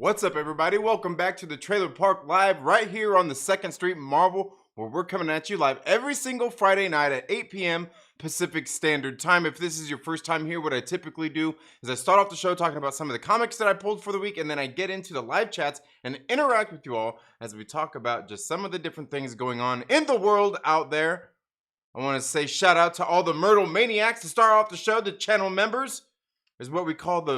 What's up, everybody? Welcome back to the Trailer Park Live right here on the 2nd Street Marvel, where we're coming at you live every single Friday night at 8 p.m. Pacific Standard Time. If this is your first time here, what I typically do is I start off the show talking about some of the comics that I pulled for the week, and then I get into the live chats and interact with you all as we talk about just some of the different things going on in the world out there. I want to say shout out to all the Myrtle Maniacs. To start off the show, the channel members is what we call the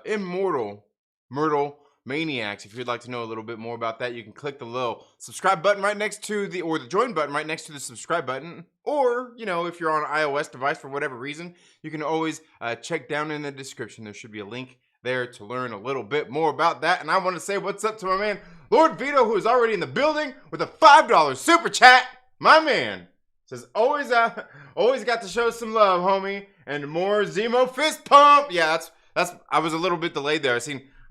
immortal Myrtle Maniacs. If you'd like to know a little bit more about that, you can click the little subscribe button right next to the join button right next to the subscribe button. Or, you know, if you're on an iOS device for whatever reason, you can always check down in the description. There should be a link there to learn a little bit more about that. And I want to say what's up to my man, Lord Veedo, who is already in the building with a $5 super chat. My man says, always got to show some love, homie. And more Zemo fist pump. Yeah, that's I was a little bit delayed there.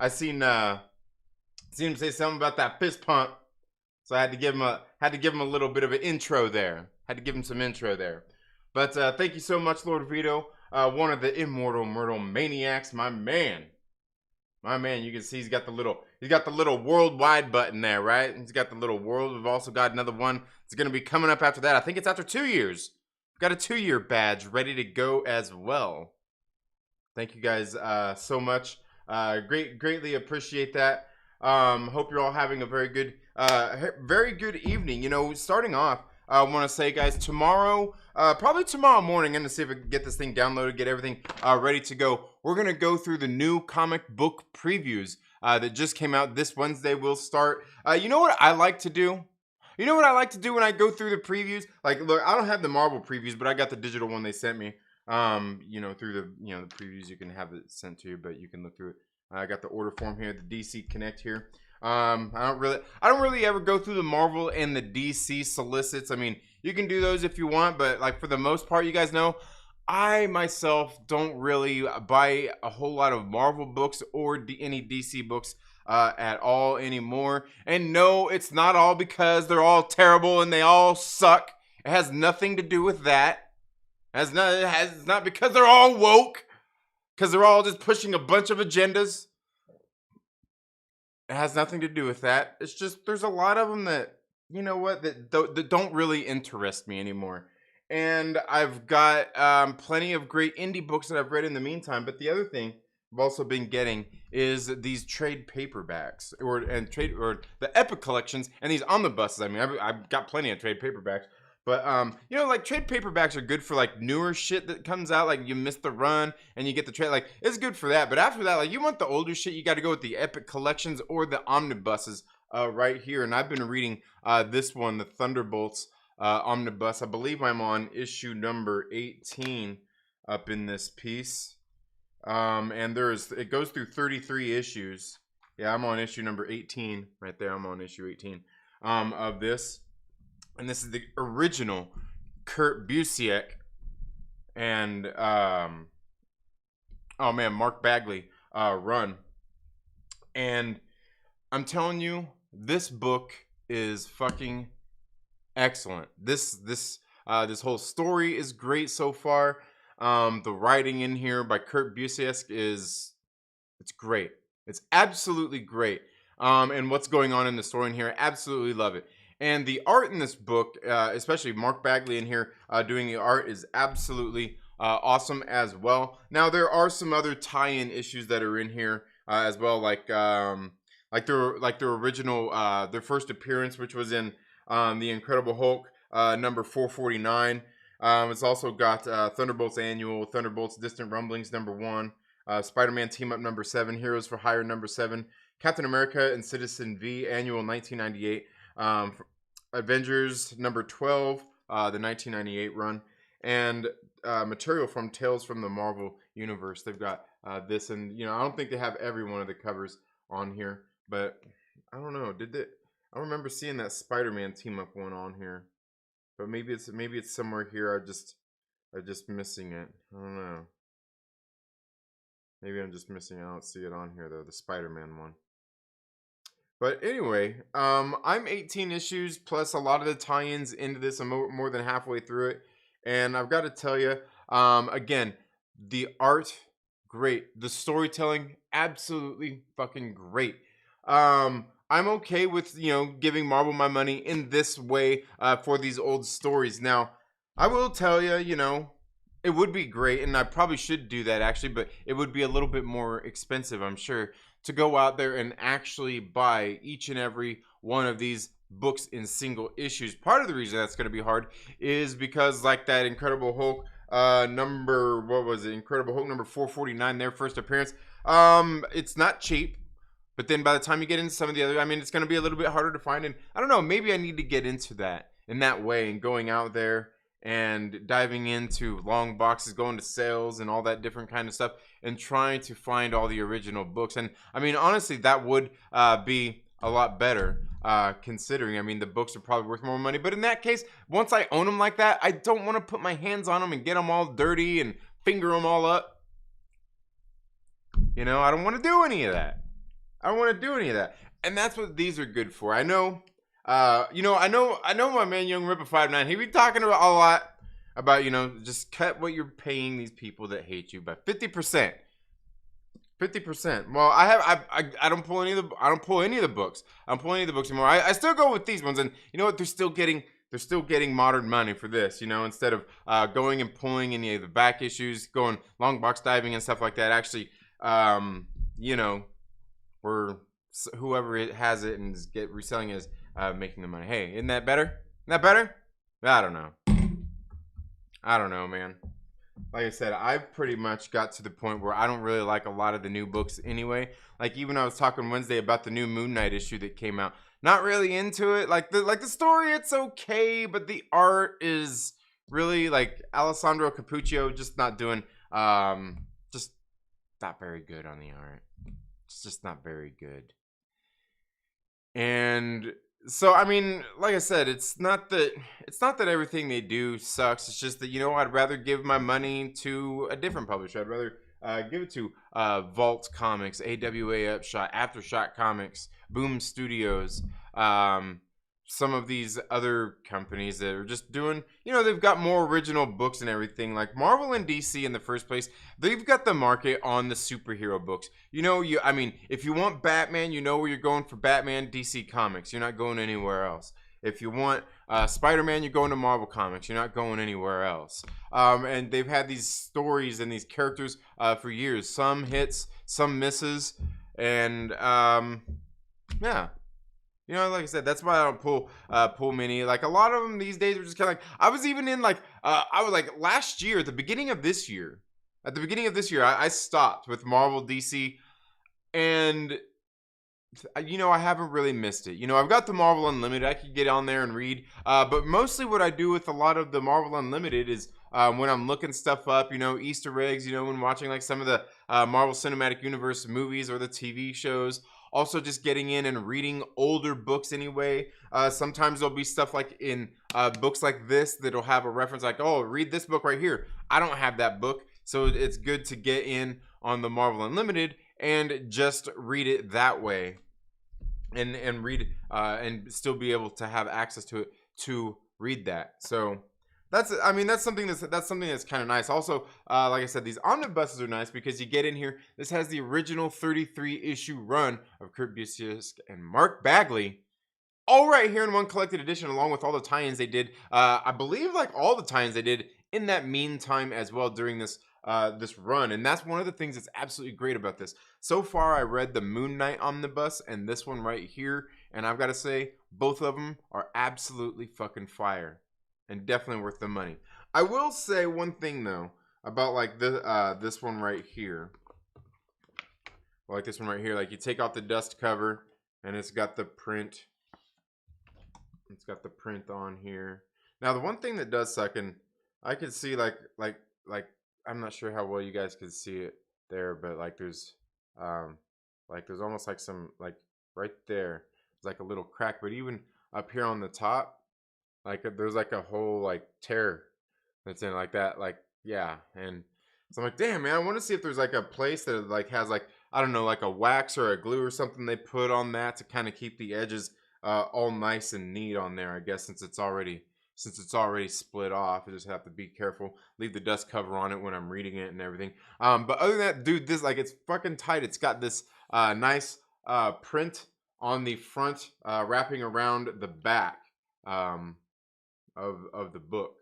I seen him say something about that fist pump, so I had to give him a little bit of an intro there. Had to give him some intro there. But thank you so much, Lord Veedo, one of the immortal Myrtle Maniacs, my man. You can see he's got the little worldwide button there, right? He's got the little world. We've also got another one. It's gonna be coming up after that. I think it's after 2 years. We've got a 2-year badge ready to go as well. Thank you guys so much. Greatly appreciate that. Hope you're all having a very good evening. You know, starting off, I want to say, guys, tomorrow, probably tomorrow morning, I'm going to see if I can get this thing downloaded, get everything ready to go. We're going to go through the new comic book previews that just came out this Wednesday. We'll start. You know what I like to do? You know what I like to do when I go through the previews? Like, look, I don't have the Marvel previews, but I got the digital one they sent me. You know, through the previews, you can have it sent to you, but you can look through it. I got the order form here, the DC Connect here. I don't really ever go through the Marvel and the DC solicits. I mean, you can do those if you want, but like for the most part, you guys know, I myself don't really buy a whole lot of Marvel books or any DC books at all anymore. And no, it's not all because they're all terrible and they all suck. It has nothing to do with that. It's not because they're all woke, because they're all just pushing a bunch of agendas. It has nothing to do with that. It's just there's a lot of them that, you know what, that don't really interest me anymore. And I've got plenty of great indie books that I've read in the meantime. But the other thing I've also been getting is these trade paperbacks or the Epic collections and these omnibuses. I mean, I've got plenty of trade paperbacks. But, you know, like, trade paperbacks are good for, like, newer shit that comes out. Like, you miss the run and you get the trade. Like, it's good for that. But after that, like, you want the older shit, you got to go with the Epic collections or the omnibuses right here. And I've been reading this one, the Thunderbolts omnibus. I believe I'm on issue number 18 up in this piece. And it goes through 33 issues. Yeah, I'm on issue number 18 right there. I'm on issue 18 of this. And this is the original Kurt Busiek and Mark Bagley run. And I'm telling you, this book is fucking excellent. This whole story is great so far. The writing in here by Kurt Busiek it's great. It's absolutely great. And what's going on in the story in here, I absolutely love it. And the art in this book, especially Mark Bagley in here doing the art, is absolutely awesome as well. Now there are some other tie-in issues that are in here as well, like their original their first appearance, which was in the Incredible Hulk number 449. It's also got Thunderbolts Annual, Thunderbolts Distant Rumblings number 1, Spider-Man Team Up number 7, Heroes for Hire number 7, Captain America and Citizen V Annual 1998. Avengers number 12, the 1998 run, and material from Tales from the Marvel Universe. They've got this, and you know, I don't think they have every one of the covers on here, but I don't know. I remember seeing that Spider-Man team up one on here, but maybe it's somewhere here. I'm just missing it. I don't know. Maybe I'm just missing it. I don't see it on here though. The Spider-Man one. But anyway, I'm 18 issues plus a lot of the tie-ins into this. I'm more than halfway through it. And I've got to tell you, again, the art great. The storytelling, absolutely fucking great. I'm okay with, giving Marvel my money in this way for these old stories. Now, I will tell you, it would be great, and I probably should do that actually, but it would be a little bit more expensive, I'm sure, to go out there and actually buy each and every one of these books in single issues. Part of the reason that's going to be hard is because, like that Incredible Hulk number, what was it? Incredible Hulk number 449, their first appearance. It's not cheap. But then by the time you get into some of the other, I mean, it's going to be a little bit harder to find. And I don't know, maybe I need to get into that in that way and going out there and diving into long boxes, going to sales and all that different kind of stuff and trying to find all the original books. And I mean, honestly, that would be a lot better considering, I mean, the books are probably worth more money. But in that case, once I own them like that, I don't want to put my hands on them and get them all dirty and finger them all up. I don't want to do any of that. I don't want to do any of that. And that's what these are good for. I know, I know my man Young Ripper 59, he be talking about a lot about, just cut what you're paying these people that hate you by 50%. 50%. Well, I don't pull any of the books. I don't pull any of the books anymore. I still go with these ones, and you know what? They're still getting modern money for this, instead of going and pulling any of the back issues, going long box diving and stuff like that. Actually, or whoever has it and is reselling it is making the money. Hey, isn't that better? I don't know, man. Like I said, I've pretty much got to the point where I don't really like a lot of the new books anyway. Like, even I was talking Wednesday about the new Moon Knight issue that came out. Not really into it. Like the story, it's okay, but the art is really, like, Alessandro Capuccio just not doing just not very good on the art. It's just not very good. And so, I mean, like I said, it's not that everything they do sucks. It's just that, I'd rather give my money to a different publisher. I'd rather give it to Vault Comics, AWA Upshot, Aftershock Comics, Boom Studios, some of these other companies that are just doing, they've got more original books and everything. Like Marvel and DC in the first place, they've got the market on the superhero books. I mean, if you want Batman, you know where you're going for Batman, DC Comics. You're not going anywhere else. If you want Spider-Man, you're going to Marvel Comics. You're not going anywhere else. And they've had these stories and these characters for years. Some hits, some misses, and yeah. Like I said, that's why I don't pull many. Like, a lot of them these days are just kind of like, I was even in I was like last year, at the beginning of this year, I stopped with Marvel, DC, and I haven't really missed it. I've got the Marvel Unlimited. I could get on there and read, but mostly what I do with a lot of the Marvel Unlimited is when I'm looking stuff up, Easter eggs, when watching like some of the Marvel Cinematic Universe movies or the TV shows. Also, just getting in and reading older books anyway. Sometimes there'll be stuff like in books like this that'll have a reference like, oh, read this book right here. I don't have that book, so it's good to get in on the Marvel Unlimited and just read it that way, and read and still be able to have access to it to read that. So that's something that's kind of nice. Also, like I said, these omnibuses are nice because you get in here. This has the original 33 issue run of Kurt Busiek and Mark Bagley, all right here in one collected edition, along with all the tie-ins they did. I believe like all the tie-ins they did in that meantime as well during this run. And that's one of the things that's absolutely great about this. So far, I read the Moon Knight omnibus and this one right here, and I've got to say, both of them are absolutely fucking fire. And definitely worth the money. I will say one thing though about like this one right here. Like this one right here. Like, you take off the dust cover and it's got the print. It's got the print on here. Now the one thing that does suck, and I could see like I'm not sure how well you guys could see it there, but like there's almost like some, like right there, it's like a little crack. But even up here on the top, like there's like a whole like tear that's in like that, like, yeah. And so I'm like, damn, man, I want to see if there's like a place that like has like, I don't know, like a wax or a glue or something they put on that to kind of keep the edges all nice and neat on there, I guess, since it's already since it's already split off. I just have to be careful. Leave the dust cover on it when I'm reading it and everything. But other than that, dude, this, like, it's fucking tight. It's got this nice print on the front, wrapping around the back of the book.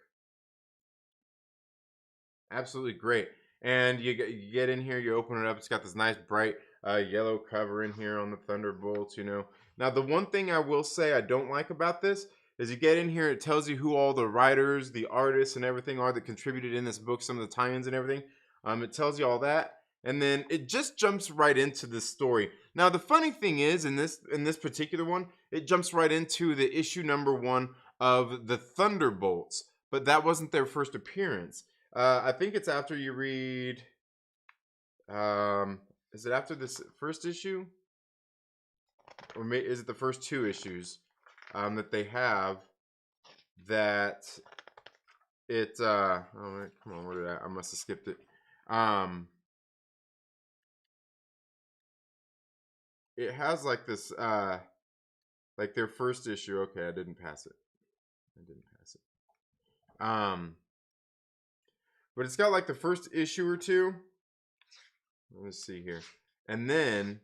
Absolutely great. And you get in here, you open it up. It's got this nice bright yellow cover in here on the Thunderbolts, you know. Now, the one thing I will say I don't like about this is you get in here, it tells you who all the writers, the artists, and everything are that contributed in this book, some of the tie-ins and everything. It tells you all that. And then it just jumps right into the story. Now, the funny thing is, in this particular one, it jumps right into the issue number 1 of the Thunderbolts. But that wasn't their first appearance. I think it's after you read... is it after this first issue? Or is it the first 2 issues that they have that it... oh, man, come on, where did I must have skipped it. It has like this, like their first issue. Okay, I didn't pass it. But it's got like the first issue or 2. Let's see here. And then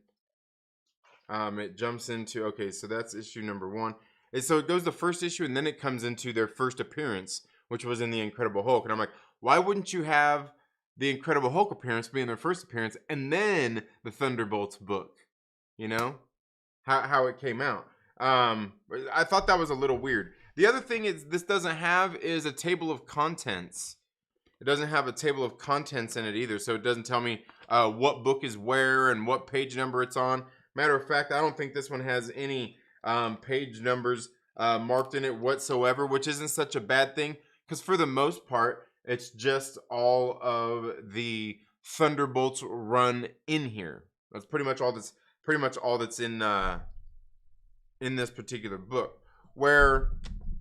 it jumps into, okay, so that's issue number 1. And so it goes the first issue, and then it comes into their first appearance, which was in the Incredible Hulk. And I'm like, why wouldn't you have the Incredible Hulk appearance be in their first appearance, and then the Thunderbolts book? You know, how it came out. I thought that was a little weird. The other thing is this doesn't have is a table of contents. It doesn't have a table of contents in it either, so it doesn't tell me what book is where and what page number it's on. Matter of fact, I don't think this one has any page numbers marked in it whatsoever, which isn't such a bad thing, because for the most part, it's just all of the Thunderbolts run in here. That's pretty much all that's in this particular book. Where,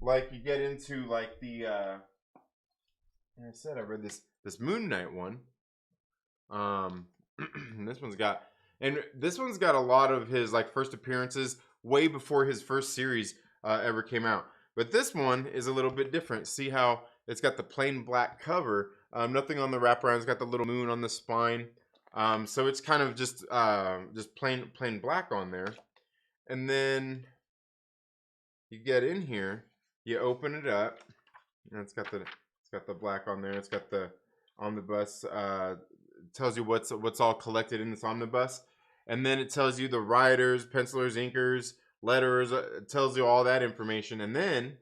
like, you get into like the like I said, I read this Moon Knight one. This one's got a lot of his like first appearances way before his first series ever came out. But this one is a little bit different. See how it's got the plain black cover, nothing on the wraparound. It's got the little moon on the spine. So it's kind of just plain black on there. And then you get in here, you open it up, and it's got the black on there. It's got the omnibus. Tells you what's all collected in this omnibus, and then it tells you the writers, pencilers, inkers, letters. It tells you all that information, and then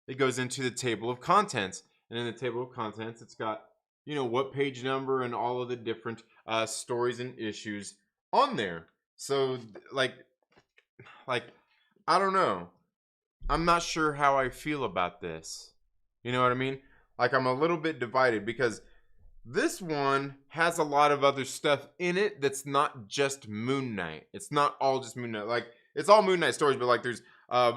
it goes into the table of contents. And in the table of contents, it's got, you know, what page number and all of the different stories and issues on there. So like I don't know. I'm not sure how I feel about this. You know what I mean? Like, I'm a little bit divided because this one has a lot of other stuff in it that's not just Moon Knight. It's not all just Moon Knight. Like, it's all Moon Knight stories, but like there's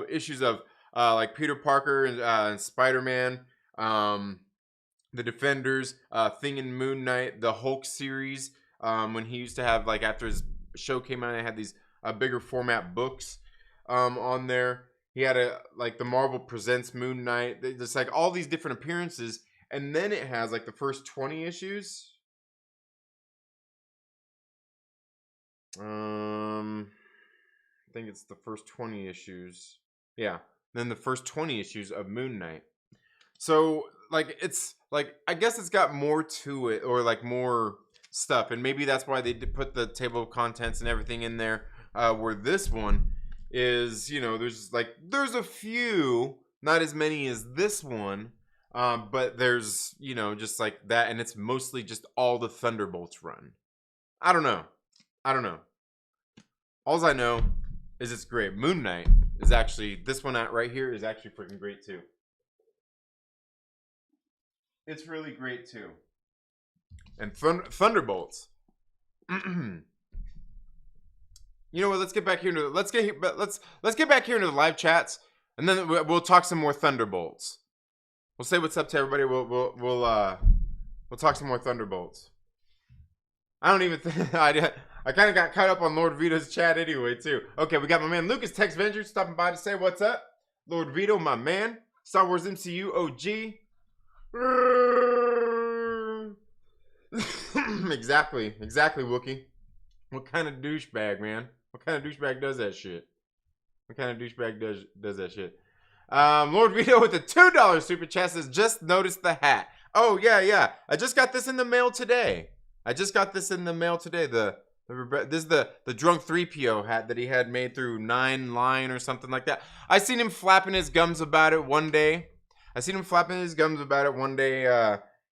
issues of like Peter Parker and Spider-Man, the Defenders, Thing in Moon Knight, the Hulk series, when he used to have, like, after his show came out, I had these bigger format books on there. He had like the Marvel Presents Moon Knight. Just like all these different appearances. And then it has like the first 20 issues. I think it's the first 20 issues. Yeah. Then the first 20 issues of Moon Knight. So like it's like, I guess it's got more to it, or like more stuff. And maybe that's why they did put the table of contents and everything in there. Where this one is, you know, there's a few, not as many as this one, but there's, you know, just like that, and it's mostly just all the Thunderbolts run. I don't know. All I know is it's great. Moon Knight is actually, this one right here is actually freaking great too. It's really great too. And Thunderbolts. You know what? Let's get back here into let's get back here into the live chats, and then we'll talk some more Thunderbolts. We'll say what's up to everybody. We'll talk some more Thunderbolts. I don't even think I kind of got caught up on Lord Veedo's chat anyway too. Okay, we got my man Lucas Texvenger stopping by to say what's up. Lord Veedo, my man, Star Wars MCU OG. Exactly, Wookie. What kind of douchebag, man? What kind of douchebag does that shit? What kind of douchebag does that shit? Lord Veedo with the $2 super chat says, just noticed the hat. Oh, yeah. I just got this in the mail today. This is the drunk 3PO hat that he had made through 9 Line or something like that. I seen him flapping his gums about it one day.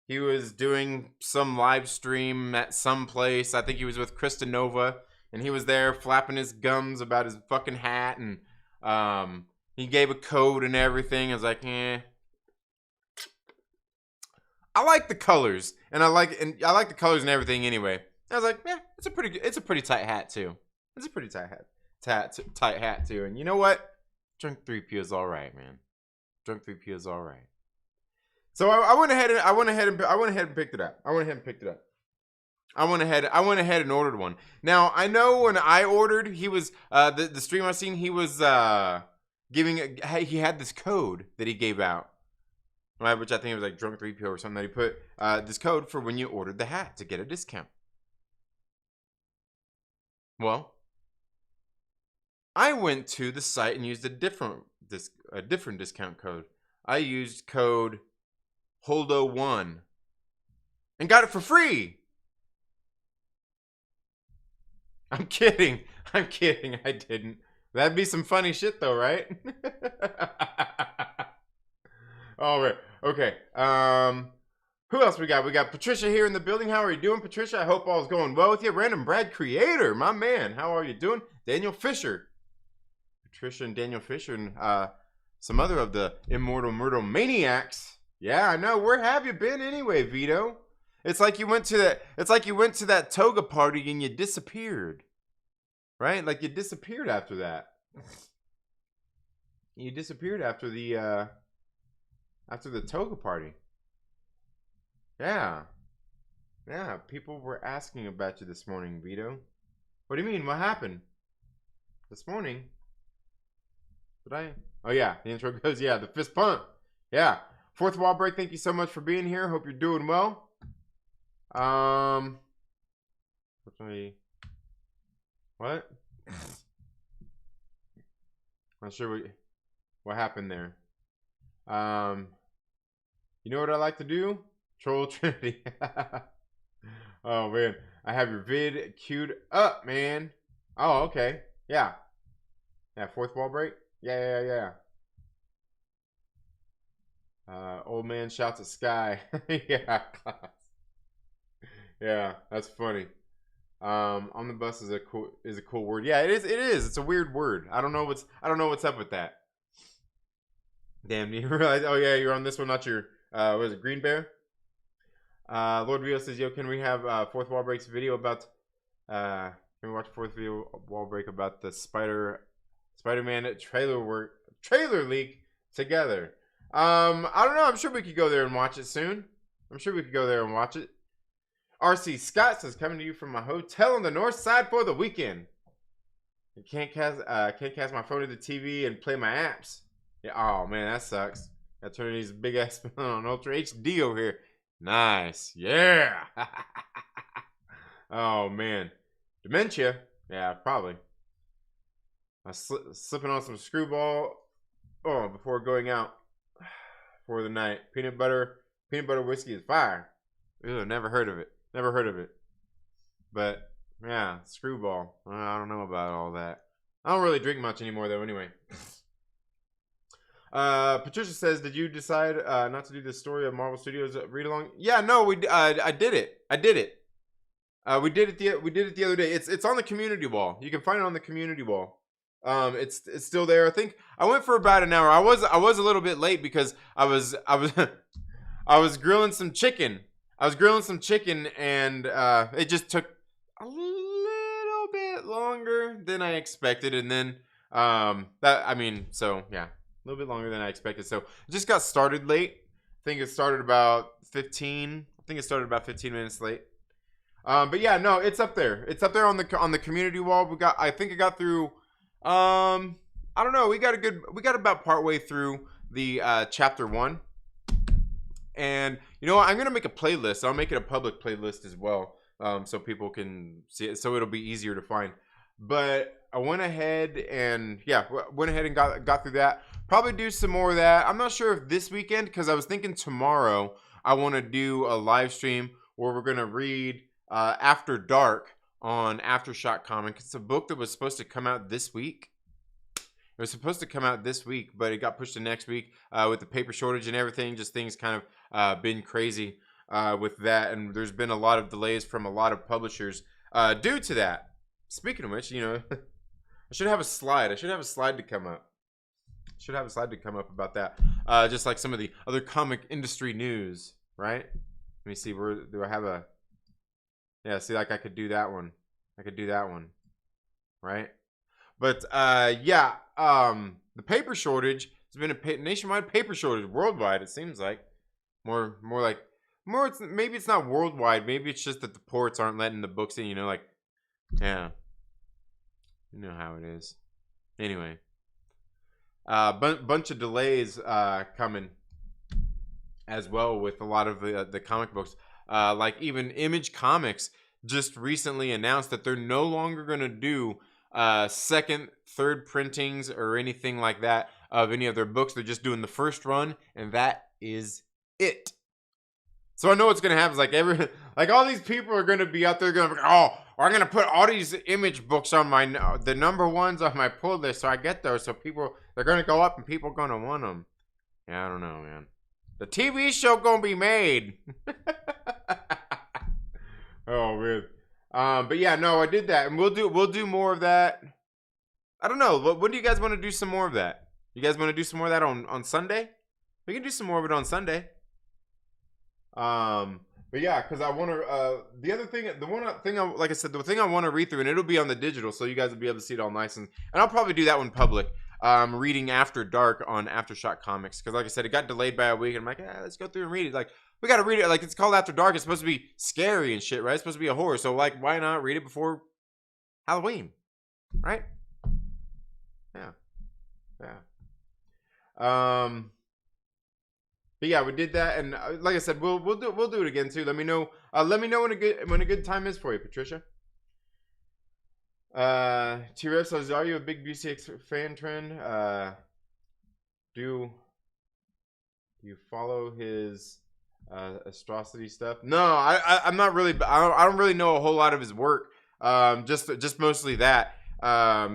He was doing some live stream at some place. I think he was with Krista Nova, and he was there flapping his gums about his fucking hat, and he gave a code and everything. I was like, I like the colors, and I like the colors and everything anyway. I was like, it's a pretty tight hat too. It's a pretty tight hat too. And you know what? Drunk 3P is all right, man. Drunk 3P is all right. So I went ahead and picked it up. I went ahead and ordered one. Now I know when I ordered, he was the stream I seen. He was he had this code that he gave out, right? Which I think it was like Drunk 3PO or something, that he put this code for when you ordered the hat to get a discount. Well, I went to the site and used a different discount code. I used code Holdo1 and got it for free. I'm kidding. I didn't. That'd be some funny shit though, right? All right. Okay. Who else we got? We got Patricia here in the building. How are you doing, Patricia? I hope all is going well with you. Random Brad Creator, my man. How are you doing? Daniel Fisher. Patricia and Daniel Fisher and some other of the Immortal Myrtle Maniacs. Yeah, I know. Where have you been anyway, Veedo? It's like you went to that toga party and you disappeared. Right? Like you disappeared after that. You disappeared after the toga party. Yeah, people were asking about you this morning, Veedo. What do you mean? What happened? This morning? Did I? Oh yeah, the intro goes, yeah, the fist pump. Yeah. Fourth wall break, thank you so much for being here. Hope you're doing well. What? Not sure what happened there. You know what I like to do? Troll Trinity. Oh man, I have your vid queued up, man. Oh, okay. Yeah. Fourth wall break. Yeah. Old man shouts at sky. Yeah. Yeah, that's funny. Omnibus is a cool word. Yeah, it is. It's a weird word. I don't know what's up with that. Damn, do you realize? Oh yeah, you're on this one, not your what is it, Green Bear? Lord Veedo says, yo, can we have fourth wall breaks video about can we watch fourth wall break about the Spider-Man trailer leak together? I don't know. I'm sure we could go there and watch it soon. RC Scott says, coming to you from my hotel on the north side for the weekend. I can't cast my phone to the TV and play my apps. Yeah, oh man, that sucks. Gotta turn these big ass on Ultra HD over here. Nice. Yeah. Oh man. Dementia? Yeah, probably. I slipping on some screwball before going out for the night. Peanut butter whiskey is fire. Ew, never heard of it. But yeah, screwball. I don't know about all that. I don't really drink much anymore though anyway. Patricia says, did you decide not to do the story of Marvel Studios read along? Yeah, no, I did it. We did it the other day. It's on the community wall. You can find it on the community wall. It's still there. I think I went for about an hour. I was a little bit late because I was grilling some chicken. And it just took a little bit longer than I expected. And then a little bit longer than I expected. So it just got started late. I think it started about 15 minutes late. But yeah, no, it's up there. It's up there on the community wall. I think it got through I don't know. We got about partway through the chapter 1. And you know what? I'm gonna make a playlist. I'll make it a public playlist as well, so people can see it. So it'll be easier to find. But I went ahead and got through that. Probably do some more of that. I'm not sure if this weekend, because I was thinking tomorrow I want to do a live stream where we're gonna read After Dark on Aftershock Comics. It's a book that was supposed to come out this week. It was supposed to come out this week, but it got pushed to next week with the paper shortage and everything. Just things kind of been crazy with that, and there's been a lot of delays from a lot of publishers due to that. Speaking of which, you know, I should have a slide. I should have a slide to come up. About that. Just like some of the other comic industry news, right? Let me see. Where do I have a? Yeah, see, like I could do that one. Right? But the paper shortage has been a nationwide paper shortage, worldwide. It seems like maybe it's not worldwide. Maybe it's just that the ports aren't letting the books in. You know, like yeah, you know how it is. Anyway, bunch of delays coming as well with a lot of the comic books. Like even Image Comics just recently announced that they're no longer gonna do second, third printings or anything like that of any of their books. They're just doing the first run, and that is it. So I know what's gonna happen. Like all these people are gonna be out there gonna be, oh, I'm gonna put all these Image books on the number ones on my pull list, so I get those. So they're gonna go up, and people are gonna want them. Yeah, I don't know, man. The TV show gonna be made. Oh man. But yeah, no, I did that, and we'll do more of that. I don't know. When do you guys want to do some more of that? You guys want to do some more of that on Sunday? We can do some more of it on Sunday. But yeah, because I want to. The thing I want to read through, and it'll be on the digital, so you guys will be able to see it all nice, and I'll probably do that one public. Reading After Dark on Aftershock Comics, because like I said, it got delayed by a week, and I'm like, let's go through and read it. Like, we gotta read it. Like, it's called After Dark. It's supposed to be scary and shit, right? It's supposed to be a horror. So like, why not read it before Halloween, right? Yeah. But yeah, we did that, and like I said, we'll do it again too. Let me know when a good time is for you, Patricia. T-Rev says, are you a big BCX fan, Trend? Do you follow his atrocity stuff? No, I'm not really. I don't really know a whole lot of his work. Just mostly that.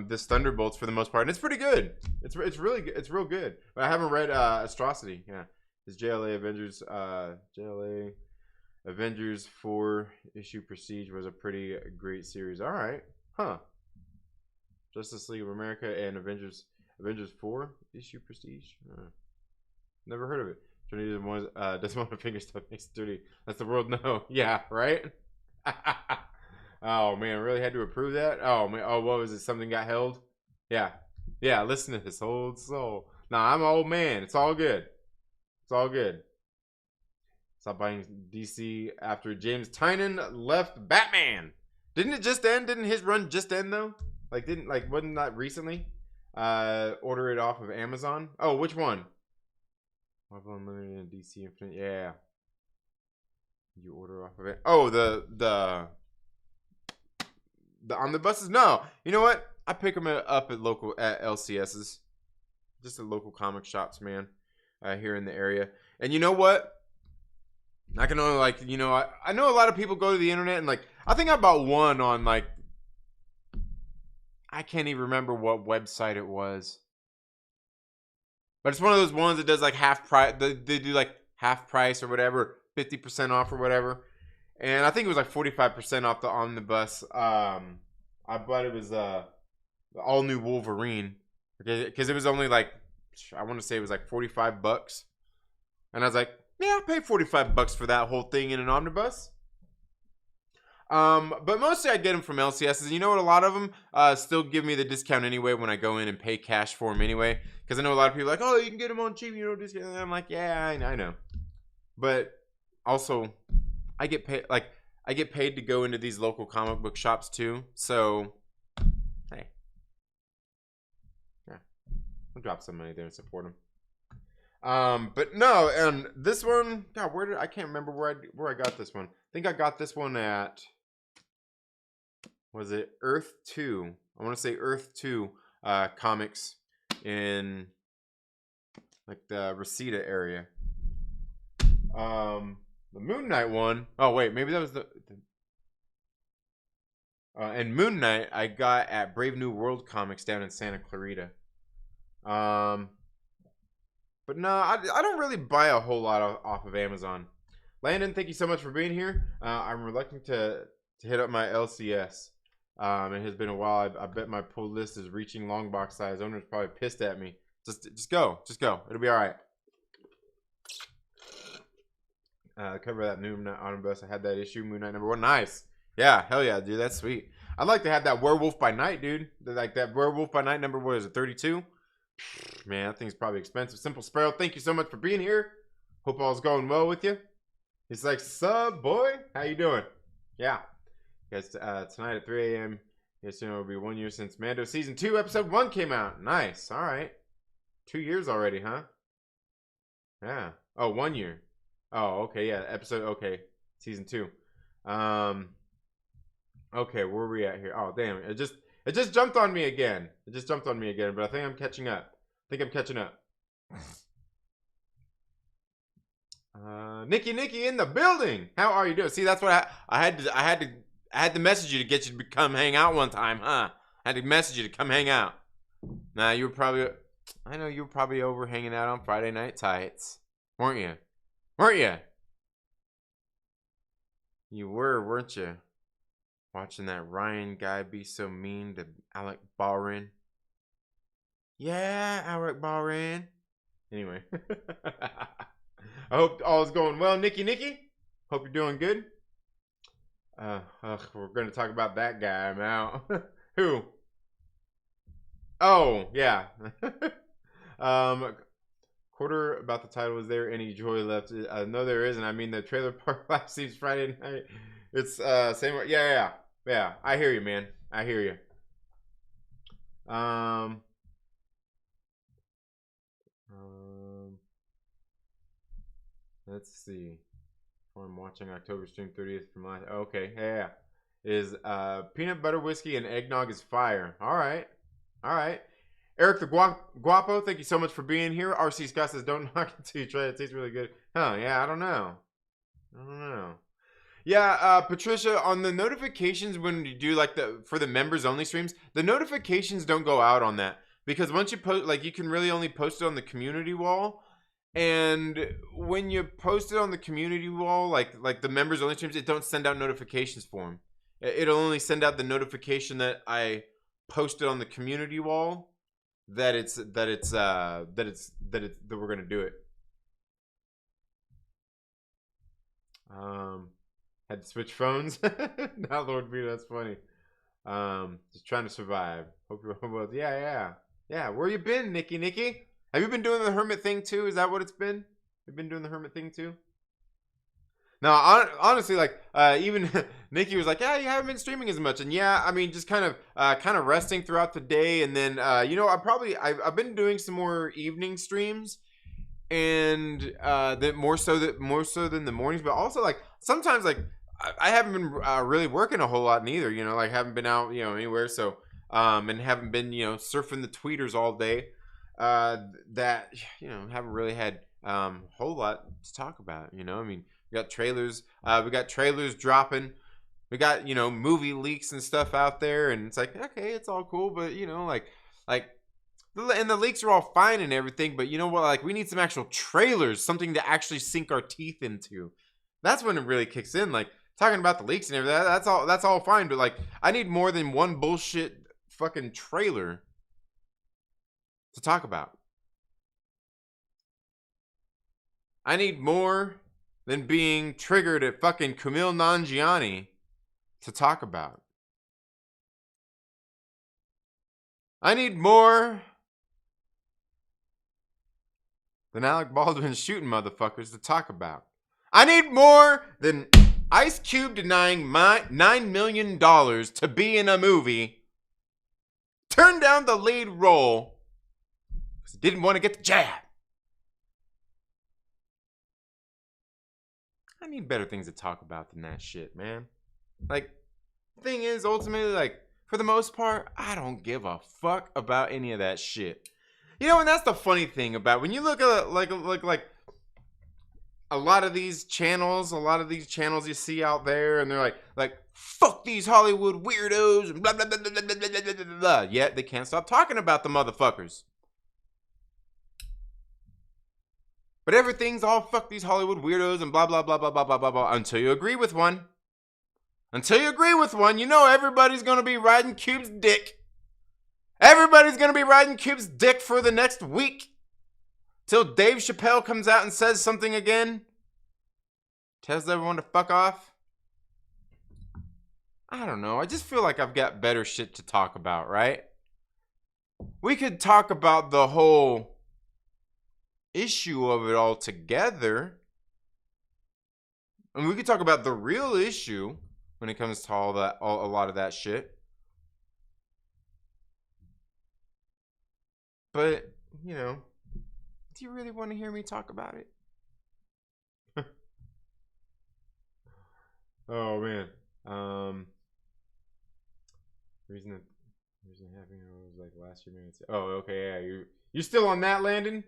This Thunderbolts for the most part, and it's pretty good. It's really good. It's real good. But I haven't read Atrocity. Yeah, his JLA Avengers 4-issue Prestige was a pretty great series. All right, huh? Justice League of America and Avengers 4-issue Prestige. Never heard of it. Trinity doesn't want to finger stuff makes it dirty. That's the world. No, yeah, right. Oh man, really had to approve that. Oh man, what was it? Something got held. Yeah. Listen to this old soul. Nah, I'm an old man. It's all good. Stop buying DC after James Tynion left Batman. Didn't it just end? Didn't his run just end though? Wasn't that recently? Order it off of Amazon. Oh, which one? Marvel Unlimited and DC Infinite. Yeah. You order off of it. Oh, the omnibuses. No, you know what? I pick them up at LCSs, just at local comic shops, man, here in the area. And you know what? I can only I know a lot of people go to the internet and I think I bought one on I can't even remember what website it was. But it's one of those ones that does half price. They do half price or whatever, 50% off or whatever. And I think it was 45% off the omnibus. I bought it was the all new Wolverine, because it was only I want to say it was $45, and I was like, yeah, I'll pay $45 for that whole thing in an omnibus. But mostly I get them from LCSs. You know what? A lot of them still give me the discount anyway when I go in and pay cash for them anyway. Because I know a lot of people are like, oh, you can get them on cheap, discount. And I'm like, yeah, I know. But also, I get paid to go into these local comic book shops too. So, hey, yeah, I'll drop some money there and support them. But no, and this one, God, I can't remember where I got this one. I think I got this one at, was it Earth 2? I want to say Earth 2 comics in like the Reseda area. The Moon Knight one, oh wait, maybe that was and Moon Knight I got at Brave New World Comics down in Santa Clarita. But no, I don't really buy a whole lot off of Amazon. Landon, thank you so much for being here. I'm reluctant to hit up my LCS. It has been a while. I bet my pull list is reaching long box size. Owner's probably pissed at me. Just go. It'll be all right. Cover that new Moon Knight omnibus. I had that issue, Moon Knight #1. Nice. Yeah, hell yeah, dude. That's sweet. I'd like to have that Werewolf by Night, dude. Like that Werewolf by Night number, what is it, 32? Man, that thing's probably expensive. Simple Sparrow, thank you so much for being here. Hope all's going well with you. He's like, sub, boy. How you doing? Yeah. Guys, tonight at 3 a.m. Yes, it'll be 1 year since Mando Season 2, Episode 1 came out. Nice. All right. 2 years already, huh? Yeah. Oh, 1 year. Oh, okay. Yeah. Episode. Okay. Season 2. Okay. Where are we at here? Oh, damn. It just jumped on me again. But I think I'm catching up. Nikki in the building. How are you doing? See, that's what I had to message you to get you to come hang out one time, huh? I had to message you to come hang out. Nah, I know you were probably over hanging out on Friday Night Tights. Weren't you? You were, weren't you? Watching that Ryan guy be so mean to Alec Baldwin. Yeah, Alec Baldwin. Anyway. I hope all is going well, Nikki. Hope you're doing good. We're going to talk about that guy. I'm out. Who? Oh, yeah. Quarter about the title. Is there any joy left? No, there isn't. I mean, the Trailer Park Live seems Friday night. It's same. Yeah. I hear you, man. I hear you. Let's see. I'm watching October stream 30th from last. Okay, yeah. Is peanut butter whiskey and eggnog is fire. All right. Eric the Guapo, thank you so much for being here. RC Scott says, don't knock it till you try it. It tastes really good. Huh, yeah, I don't know. Yeah, Patricia, on the notifications when you do like for the members only streams, the notifications don't go out on that. Because once you post, like you can really only post it on the community wall. And when you post it on the community wall, like the members only streams, it don't send out notifications for them. It'll only send out the notification that I posted on the community wall that we're gonna do it. Had to switch phones. Not Lord Veedo, that's funny. Just trying to survive. Hope you're well. Yeah. Where you been, Nikki? Have you been doing the hermit thing too? Is that what it's been? You've been doing the hermit thing too? No, honestly, like even Nikki was like, yeah, you haven't been streaming as much, and yeah, I mean, just kind of resting throughout the day, and then I've been doing some more evening streams, and that more so than the mornings, but also like sometimes like I haven't been really working a whole lot neither, like haven't been out anywhere, so and haven't been surfing the tweeters all day, that haven't really had a whole lot to talk about. I mean. We got trailers dropping. We got, movie leaks and stuff out there, and it's like, okay, it's all cool, but and the leaks are all fine and everything, but you know what? Like, we need some actual trailers, something to actually sink our teeth into. That's when it really kicks in. Like, talking about the leaks and everything, that's all fine, but like, I need more than one bullshit fucking trailer to talk about. I need more than being triggered at fucking Kumail Nanjiani to talk about. I need more than Alec Baldwin shooting motherfuckers to talk about. I need more than Ice Cube denying my $9 million to be in a movie, turned down the lead role because he didn't want to get the jab. need better things to talk about than that shit, man. Like, thing is, ultimately, like, for the most part, I don't give a fuck about any of that shit. You know, and that's the funny thing about when you look at like a lot of these channels you see out there, and they're like fuck these Hollywood weirdos and blah blah blah blah blah blah blah blah blah. Yet they can't stop talking about the motherfuckers. But everything's all fuck these Hollywood weirdos and blah blah blah blah blah blah blah blah until you agree with one. Until you agree with one, you know everybody's gonna be riding Cube's dick. Everybody's gonna be riding Cube's dick for the next week. Till Dave Chappelle comes out and says something again. Tells everyone to fuck off. I don't know. I just feel like I've got better shit to talk about, right? We could talk about the whole issue of it all together. And we could talk about the real issue when it comes to all that, a lot of that shit. But, you know, do you really want to hear me talk about it? Oh man. Reason happening was like last year. Oh, okay, yeah. You still on that, Landon?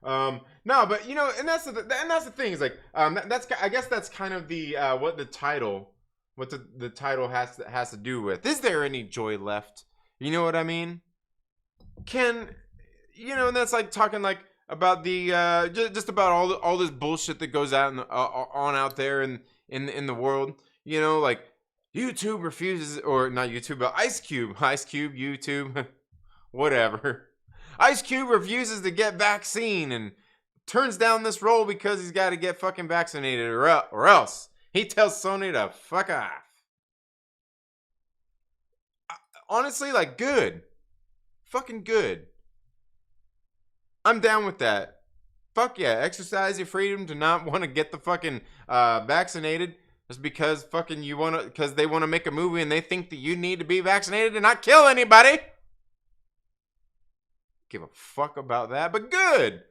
No, but you know, and that's the thing is like that's I guess that's kind of the what the title has to do with. Is there any joy left? You know what I mean? And that's like talking like about the just about all this bullshit that goes out on out there in the world. You know, like YouTube refuses, or not YouTube, but Ice Cube, YouTube, whatever. Ice Cube refuses to get vaccine and turns down this role because he's got to get fucking vaccinated or else. He tells Sony to fuck off. Honestly, like, good. Fucking good. I'm down with that. Fuck yeah. Exercise your freedom to not want to get the fucking vaccinated just because fucking because they want to make a movie and they think that you need to be vaccinated and not kill anybody. Give a fuck about that, but good.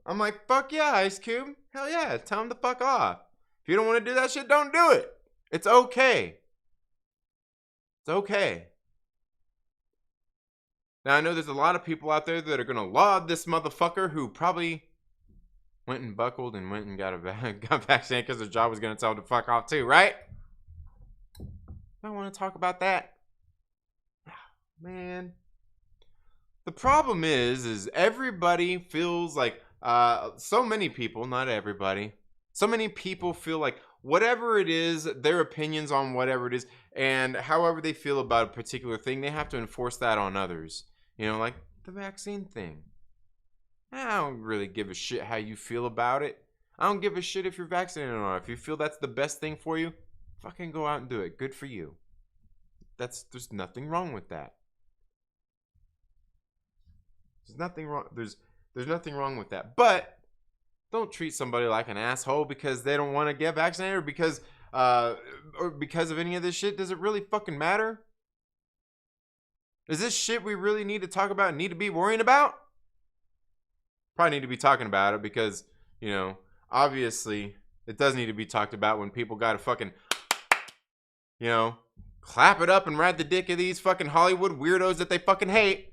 I'm like, fuck yeah, Ice Cube. Hell yeah, tell him to fuck off. If you don't want to do that shit, don't do it. It's okay. It's okay. Now, I know there's a lot of people out there that are going to laud this motherfucker who probably went and buckled and went and got vaccinated because their job was going to tell him to fuck off too, right? I don't want to talk about that. Man. The problem is everybody feels like, so many people, not everybody, so many people feel like whatever it is, their opinions on whatever it is, and however they feel about a particular thing, they have to enforce that on others. You know, like the vaccine thing. I don't really give a shit how you feel about it. I don't give a shit if you're vaccinated or not. If you feel that's the best thing for you, fucking go out and do it. Good for you. There's nothing wrong with that. There's nothing wrong. There's nothing wrong with that. But don't treat somebody like an asshole because they don't want to get vaccinated or because of any of this shit. Does it really fucking matter? Is this shit we really need to talk about and need to be worrying about? Probably need to be talking about it because, you know, obviously it does need to be talked about when people gotta fucking, you know, clap it up and ride the dick of these fucking Hollywood weirdos that they fucking hate.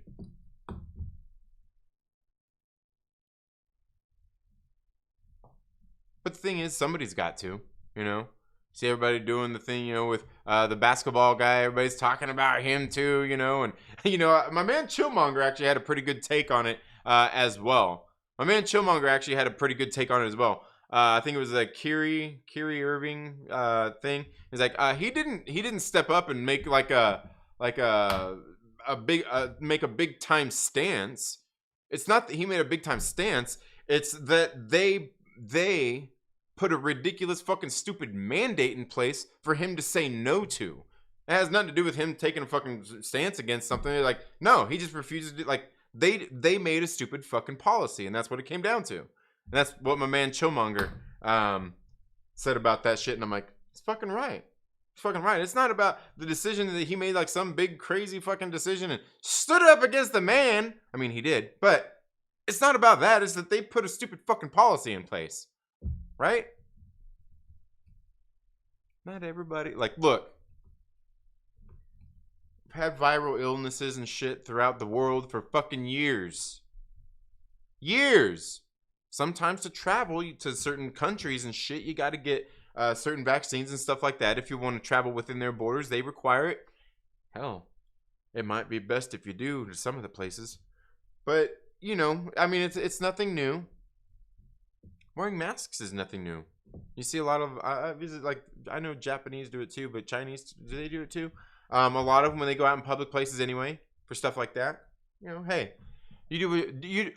But the thing is, somebody's got to, you know. See everybody doing the thing, you know, with the basketball guy. Everybody's talking about him too, you know. And, you know, my man Chillmonger actually had a pretty good take on it as well. My man Chillmonger actually had a pretty good take on it as well. I think it was a Kyrie Irving thing. He's like, he didn't step up and make make a big time stance. It's not that he made a big time stance. It's that they put a ridiculous fucking stupid mandate in place for him to say no to. It has nothing to do with him taking a fucking stance against something. They're like, no, he just refuses to. Like, they made a stupid fucking policy, and that's what it came down to. And that's what my man Chillmonger said about that shit. And I'm like, it's fucking right. It's fucking right. It's not about the decision that he made, like some big crazy fucking decision and stood up against the man. I mean, he did, but It's not about that. It's that they put a stupid fucking policy in place, right? Not everybody. Like, look, I've had viral illnesses and shit throughout the world for fucking years. Years. Sometimes to travel to certain countries and shit, you got to get certain vaccines and stuff like that. If you want to travel within their borders, they require it. Hell, it might be best if you do to some of the places. But, you know, I mean, it's nothing new. Wearing masks is nothing new. You see a lot of, I visit, like, I know Japanese do it too, but Chinese, do they do it too? A lot of them when they go out in public places anyway, for stuff like that. You know, hey, you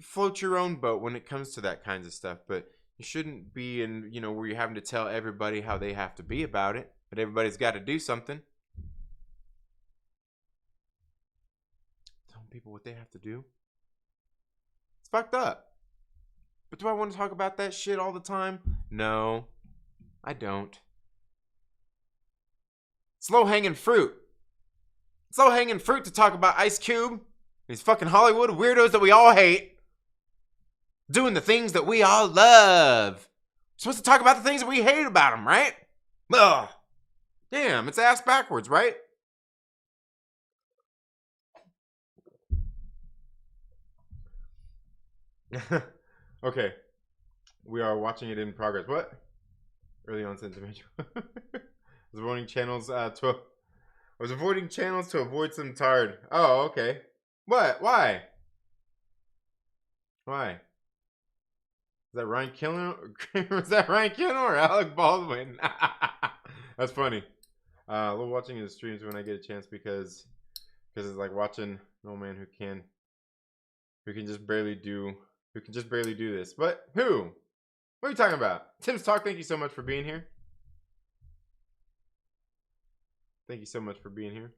float your own boat when it comes to that kinds of stuff, but you shouldn't be in, you know, where you're having to tell everybody how they have to be about it, but everybody's got to do something. Telling people what they have to do. It's fucked up. But do I want to talk about that shit all the time? No, I don't. It's low-hanging fruit. It's low-hanging fruit to talk about Ice Cube, these fucking Hollywood weirdos that we all hate, doing the things that we all love. We're supposed to talk about the things that we hate about them, right? Ugh. Damn, it's ass backwards, right? Okay. We are watching it in progress. What? Early onset dementia. I was avoiding channels to avoid some tired. Oh, okay. What? Why? Why? Is that Ryan Killen? Was that Ryan Killen or Alec Baldwin? That's funny. I love watching his streams when I get a chance because it's like watching an old man who can just barely do this. But who? What are you talking about? Tim's Talk, thank you so much for being here. Thank you so much for being here.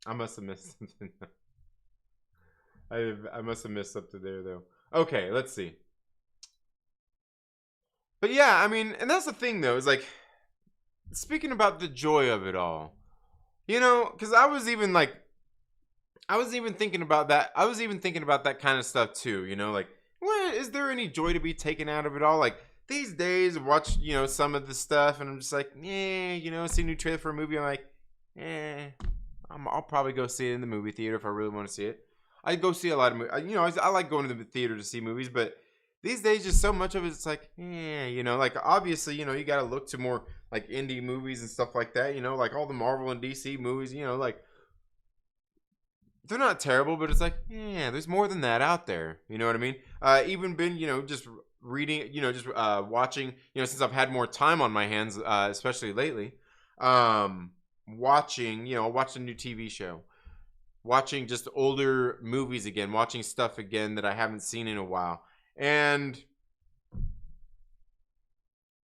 I must have missed something. I must have missed something there, though. Okay, let's see. But yeah, I mean, and that's the thing, though, is like, speaking about the joy of it all, you know, because I was even thinking about that. I was even thinking about that kind of stuff too, you know, like, what is there any joy to be taken out of it all? Like, these days, I watch, you know, some of the stuff, and I'm just like, you know, see a new trailer for a movie, I'm like, I'll probably go see it in the movie theater if I really want to see it. I go see a lot of movies. You know, I like going to the theater to see movies, but these days, just so much of it, it's like, you know, like, obviously, you know, you got to look to more, like, indie movies and stuff like that, you know, like, all the Marvel and DC movies, you know, like, they're not terrible, but it's like, there's more than that out there. You know what I mean? Even been, you know, just reading, you know, just watching, you know, since I've had more time on my hands, especially lately, watching, you know, watch a new TV show, watching just older movies again, watching stuff again that I haven't seen in a while. And,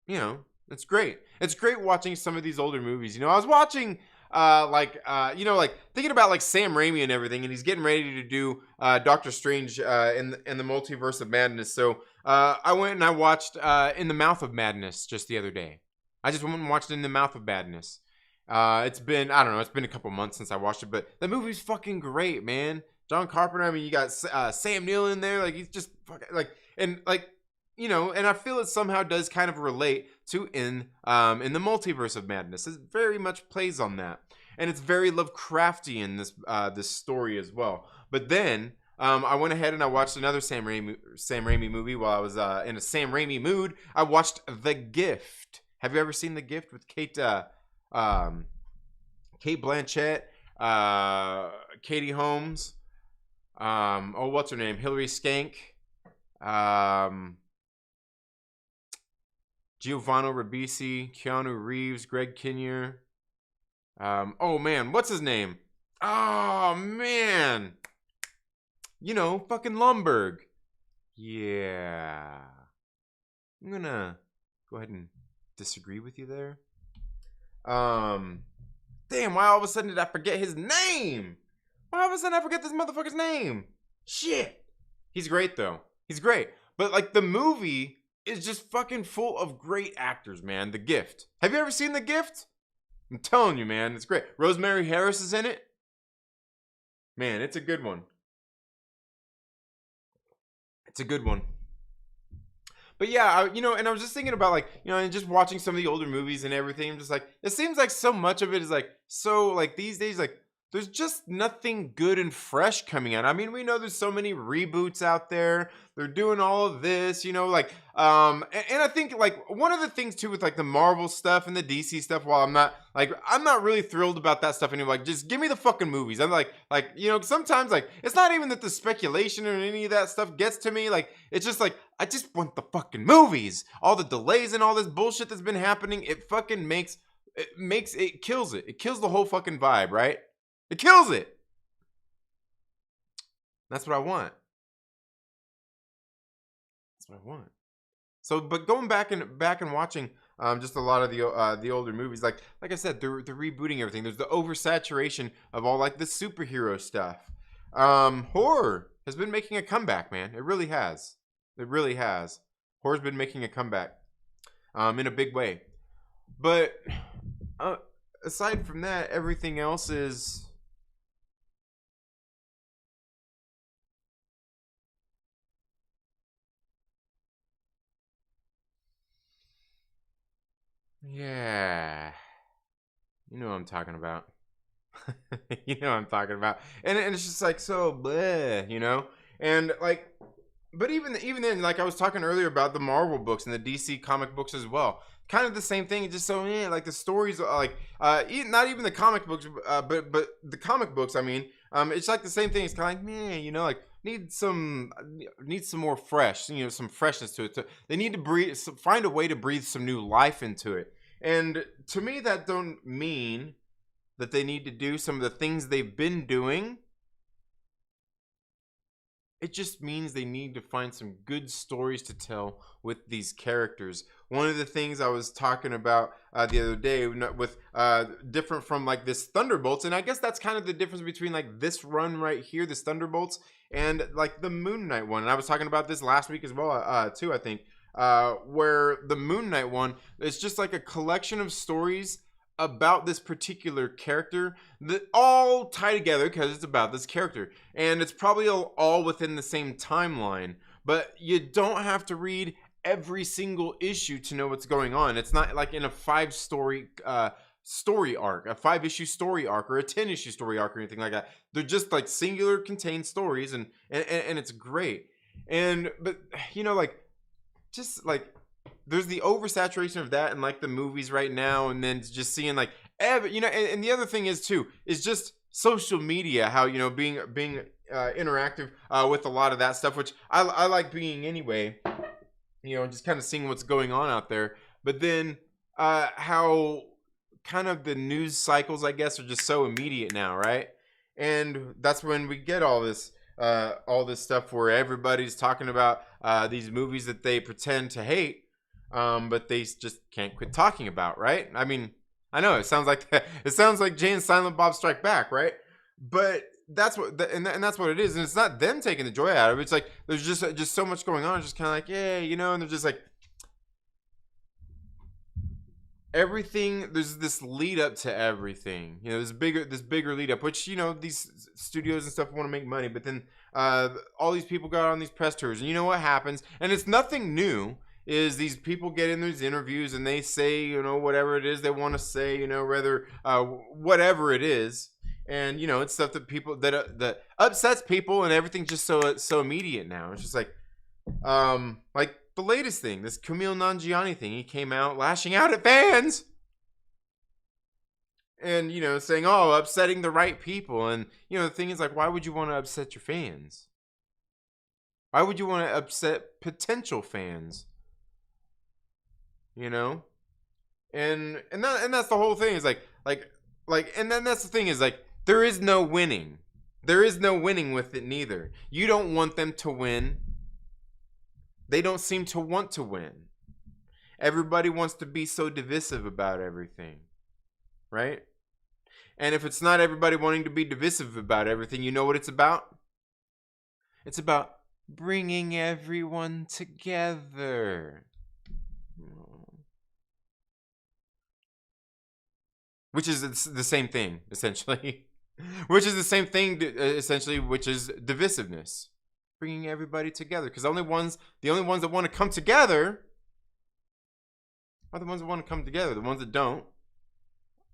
you know, it's great. It's great watching some of these older movies. You know, I was watching, you know, like thinking about like Sam Raimi and everything, and he's getting ready to do Doctor Strange in the Multiverse of Madness. So I went and I watched In the Mouth of Madness just the other day. I just went and watched In the Mouth of Madness. It's been, I don't know, it's been a couple months since I watched it, but the movie's fucking great, man. John Carpenter, I mean, you got Sam Neill in there, like, he's just fucking, like, and, like, you know, and I feel it somehow does kind of relate to in the Multiverse of Madness. It very much plays on that, and it's very Lovecraftian, this story as well. But then I went ahead and I watched another Sam Raimi movie while I was in a Sam Raimi mood. I watched The Gift. Have you ever seen The Gift with Kate Blanchett, Katie Holmes, what's her name? Hilary Skank, Giovanni Ribisi, Keanu Reeves, Greg Kinnear. Oh man, what's his name? Oh man, you know, fucking Lumbergh. Yeah, I'm gonna go ahead and disagree with you there. Damn, why all of a sudden did I forget his name? Why all of a sudden I forget this motherfucker's name? Shit. He's great though. He's great. But like the movie is just fucking full of great actors, man. The Gift. Have you ever seen The Gift? I'm telling you, man, it's great. Rosemary Harris is in it. Man, it's a good one. It's a good one. But yeah, and I was just thinking about, like, and just watching some of the older movies and everything. I'm just like, it seems like so much of it is like, so like these days, like there's just nothing good and fresh coming out. I mean, we know there's so many reboots out there. They're doing all of this, like, and I think like one of the things too with like the Marvel stuff and the DC stuff. While I'm not really thrilled about that stuff anymore. Like, just give me the fucking movies. I'm like, sometimes like it's not even that the speculation or any of that stuff gets to me. Like, it's just like I just want the fucking movies. All the delays and all this bullshit that's been happening, it fucking it kills it. It kills the whole fucking vibe, right? It kills it. That's what I want. That's what I want. So, but going back and watching just a lot of the older movies, like I said, they're rebooting everything. There's the oversaturation of all like the superhero stuff. Horror has been making a comeback, man. It really has. It really has. Horror's been making a comeback in a big way. But aside from that, everything else is... Yeah. You know what I'm talking about. You know what I'm talking about. And it's just like so bleh. And like, but even then, like I was talking earlier about the Marvel books and the DC comic books as well. Kind of the same thing. Just so like the stories are like not even the comic books, but the comic books. I mean, it's like the same thing. It's kind of like like need some more fresh, some freshness to it. They need to find a way to breathe some new life into it. And to me, that don't mean that they need to do some of the things they've been doing. It just means they need to find some good stories to tell with these characters. One of the things I was talking about the other day with different from like this Thunderbolts, and I guess that's kind of the difference between like this run right here, this Thunderbolts, and like the Moon Knight one. And I was talking about this last week as well, too, I think, where the Moon Knight one is just like a collection of stories about this particular character that all tie together because it's about this character, and it's probably all within the same timeline, but you don't have to read every single issue to know what's going on. It's not like in a 5-story story arc, a 5-issue story arc, or a 10-issue story arc, or anything like that. They're just like singular contained stories, and it's great. But like, just like, there's the oversaturation of that in like the movies right now, and then just seeing like and the other thing is too is just social media, how being interactive with a lot of that stuff, which I like being anyway, just kind of seeing what's going on out there. But then how kind of the news cycles, I guess, are just so immediate now, right? And that's when we get all this stuff where everybody's talking about these movies that they pretend to hate, but they just can't quit talking about, right? I mean, I know it sounds like it sounds like Jay and Silent Bob Strike Back, right? But that's what and that's what it is, and it's not them taking the joy out of it. It's like there's just so much going on. It's just kind of like, yeah, and they're just like everything. There's this lead up to everything, this bigger lead up, which these studios and stuff want to make money, but then all these people got on these press tours, and you know what happens, and it's nothing new, is these people get in these interviews and they say whatever it is they want to say, whether whatever it is, and it's stuff that people that upsets people, and everything's just so immediate now. It's just like the latest thing, this Kumail Nanjiani thing. He came out lashing out at fans and saying, oh, upsetting the right people. And the thing is, like, why would you want to upset your fans? Why would you want to upset potential fans? And that's the whole thing, is like and then that's the thing, is like there is no winning. There is no winning with it neither. You don't want them to win. They don't seem to want to win. Everybody wants to be so divisive about everything, right? And if it's not everybody wanting to be divisive about everything, you know what it's about? It's about bringing everyone together. Which is the same thing, essentially. Which is the same thing, essentially, which is divisiveness, bringing everybody together. Because the only ones that want to come together are the ones that want to come together. The ones that don't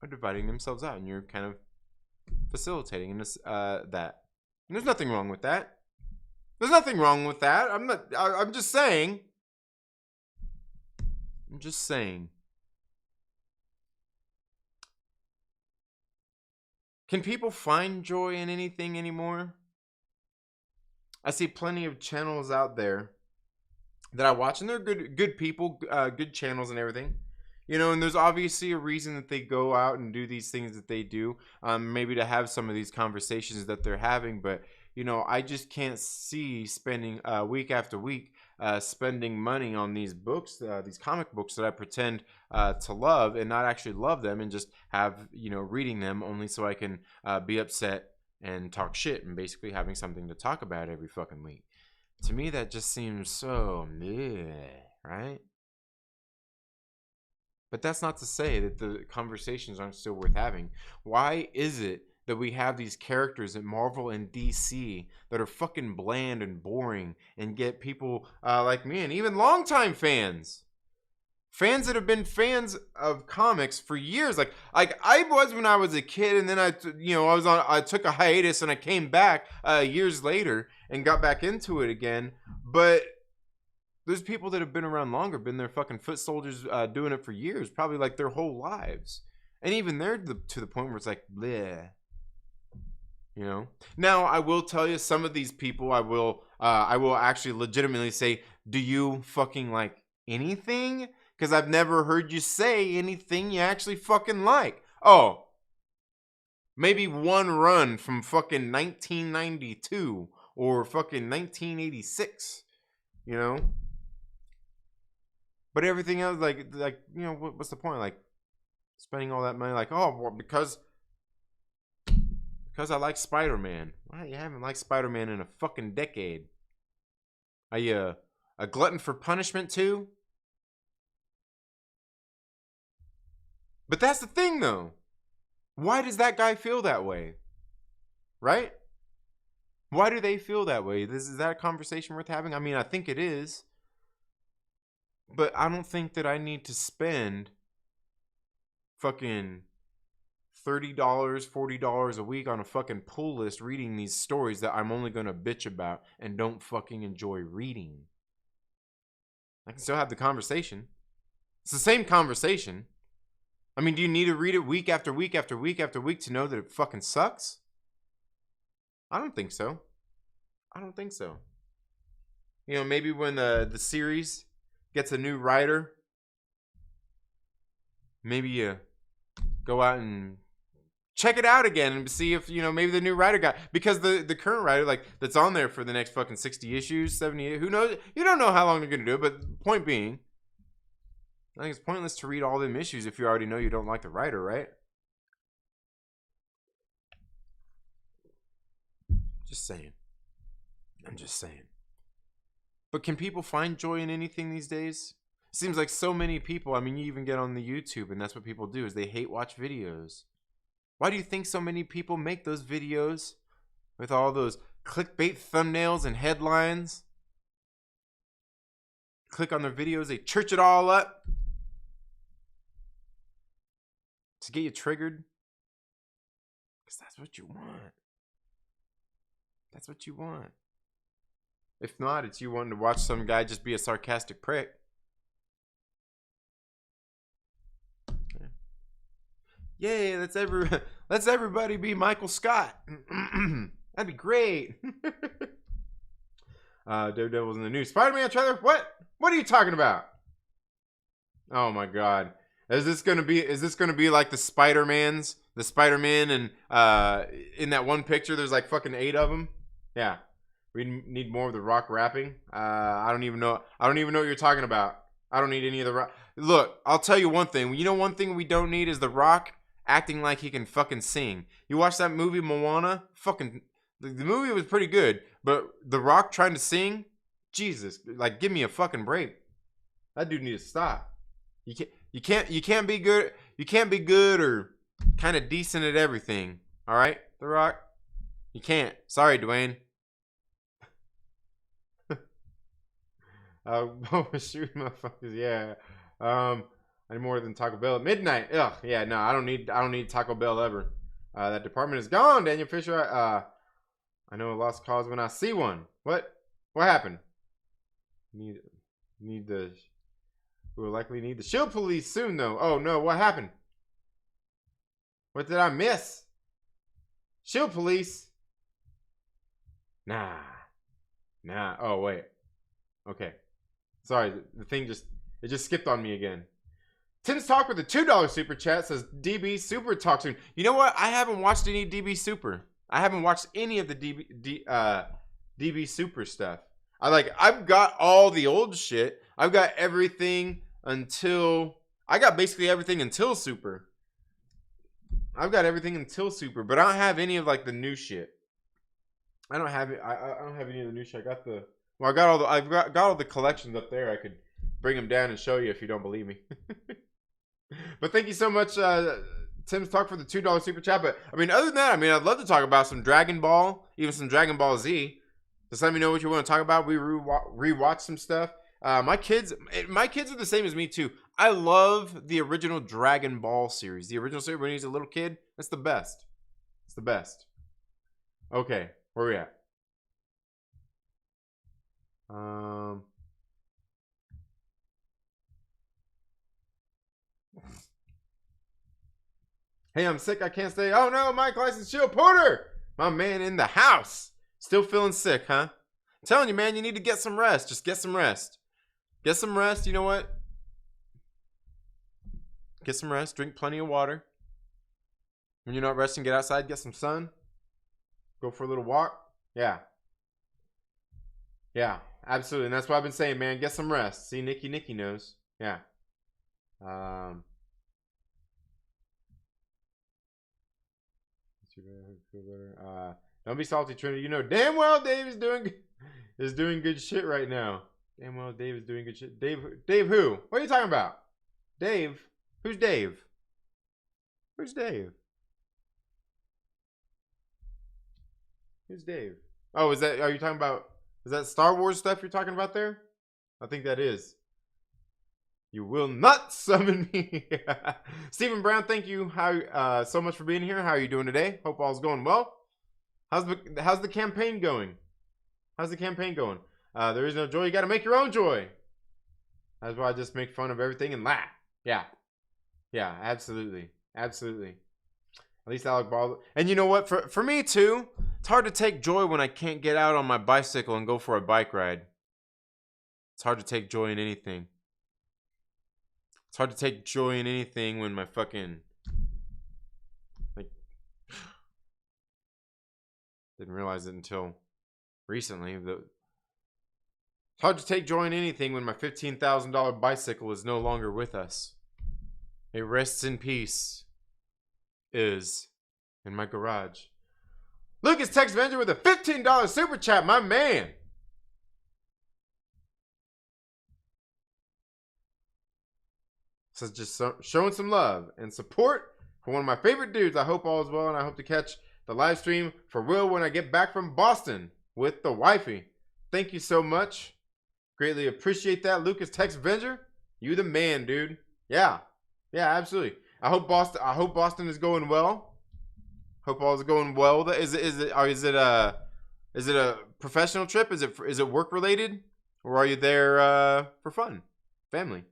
are dividing themselves out, and you're kind of facilitating this, that. And there's nothing wrong with that. There's nothing wrong with that. I'm just saying. I'm just saying. Can people find joy in anything anymore? I see plenty of channels out there that I watch, and they're good people, good channels and everything. You know, and there's obviously a reason that they go out and do these things that they do. Maybe to have some of these conversations that they're having, but you know, I just can't see spending week after week spending money on these books, these comic books that I pretend to love and not actually love them, and just have, you know, reading them only so I can be upset and talk shit and basically having something to talk about every fucking week. To me, that just seems so meh, right? But that's not to say that the conversations aren't still worth having. Why is it that we have these characters at Marvel and DC that are fucking bland and boring and get people like me and even longtime fans that have been fans of comics for years, like I was when I was a kid, and then I took a hiatus and I came back years later and got back into it again. But there's people that have been around longer, been their fucking foot soldiers, doing it for years, probably like their whole lives, and even they're to the point where it's like bleh. You know. Now I will tell you, some of these people, I will actually legitimately say, do you fucking like anything? Because I've never heard you say anything you actually fucking like. Oh, maybe one run from fucking 1992 or fucking 1986. You know. But everything else, like you know, what's the point? Like spending all that money, like, oh, well, because I like Spider-Man. Why you haven't liked Spider-Man in a fucking decade? Are you a glutton for punishment too? But that's the thing, though. Why does that guy feel that way? Right? Why do they feel that way? Is that a conversation worth having? I mean, I think it is. But I don't think that I need to spend fucking $30, $40 a week on a fucking pull list reading these stories that I'm only going to bitch about and don't fucking enjoy reading. I can still have the conversation. It's the same conversation. I mean, do you need to read it week after week after week after week to know that it fucking sucks? I don't think so. I don't think so. You know, maybe when the series gets a new writer, maybe you go out and check it out again and see if, you know, maybe the new writer got, because the current writer, like, that's on there for the next fucking 60 issues, 70, who knows? You don't know how long they're going to do it, but point being, I think it's pointless to read all them issues if you already know you don't like the writer, right? Just saying. I'm just saying. But can people find joy in anything these days? Seems like so many people, I mean, you even get on the YouTube and that's what people do, is they hate watch videos. Why do you think so many people make those videos with all those clickbait thumbnails and headlines? Click on their videos, they church it all up to get you triggered. Because that's what you want. That's what you want. If not, it's you wanting to watch some guy just be a sarcastic prick. Yay, let's everybody be Michael Scott. That'd be great. Daredevil's in the news. Spider-Man trailer? What? What are you talking about? Oh my god. Is this gonna be like the Spider-Man and in that one picture there's like fucking 8 of them? Yeah. We need more of the Rock rapping. I don't even know what you're talking about. I don't need any of the Rock. Look, I'll tell you one thing. You know one thing we don't need is the Rock acting like he can fucking sing. You watch that movie Moana? Fucking the movie was pretty good, but the Rock trying to sing? Jesus, like give me a fucking break. That dude needs to stop. You can't be good or kind of decent at everything. All right? The Rock. You can't. Sorry, Dwayne. Shoot, motherfuckers. Yeah. I need more than Taco Bell at midnight. Ugh. Yeah. No, I don't need Taco Bell ever. That department is gone, Daniel Fisher. I know a lost cause when I see one. What? What happened? Need the. We will likely need the shield police soon, though. Oh no! What happened? What did I miss? Shield police? Nah. Oh wait. Okay. Sorry, the thing just skipped on me again. Tim's Talk with a $2 super chat says DB Super talk soon. You know what? I haven't watched any DB Super. I haven't watched any of the DB Super stuff. I've got all the old shit. I've got everything until I got basically everything until Super. I've got everything until Super, but I don't have any of like the new shit. I don't have it. I don't have any of the new shit. I've got all the collections up there. I could bring them down and show you if you don't believe me. But thank you so much, Tim's Talk, for the $2 super chat. But I mean, other than that, I mean, I'd love to talk about some Dragon Ball, even some Dragon Ball Z. Just let me know what you want to talk about. We rewatch some stuff. My kids are the same as me too. I love the original Dragon Ball series. The original series when he's a little kid. That's the best. It's the best. Okay, where are we at? Hey, I'm sick. I can't stay. Oh no, Mike License Shield Porter, my man in the house. Still feeling sick, huh? I'm telling you, man, you need to get some rest. Just get some rest. Get some rest. You know what? Get some rest. Drink plenty of water. When you're not resting, get outside, get some sun. Go for a little walk. Yeah. Yeah, absolutely. And that's what I've been saying, man. Get some rest. See, Nikki knows. Yeah. Don't be salty, Trinity. You know damn well Dave is doing good shit right now. Damn well Dave is doing good shit. Dave who? What are you talking about? Dave? Who's Dave? Who's Dave? Who's Dave? Oh, are you talking about, is that Star Wars stuff you're talking about there? I think that is. You will not summon me. Stephen Brown, thank you so much for being here. How are you doing today? Hope all's going well. How's the campaign going? How's the campaign going? There is no joy. You got to make your own joy. That's why I just make fun of everything and laugh. Yeah. Yeah, absolutely. Absolutely. At least Alec Baldwin. And you know what? For me too, it's hard to take joy when I can't get out on my bicycle and go for a bike ride. It's hard to take joy in anything. It's hard to take joy in anything when my fucking didn't realize it until recently. It's hard to take joy in anything when my $15,000 bicycle is no longer with us. It rests in peace. Is in my garage. Lucas Texvenger with a $15 super chat, my man. So just showing some love and support for one of my favorite dudes. I hope all is well, and I hope to catch the live stream for real when I get back from Boston with the wifey. Thank you so much. Greatly appreciate that, Lucas Texvenger. You the man, dude. Yeah, absolutely. I hope Boston is going well. Hope all is going well. Is it a professional trip? Is it work related, or are you there for fun, family?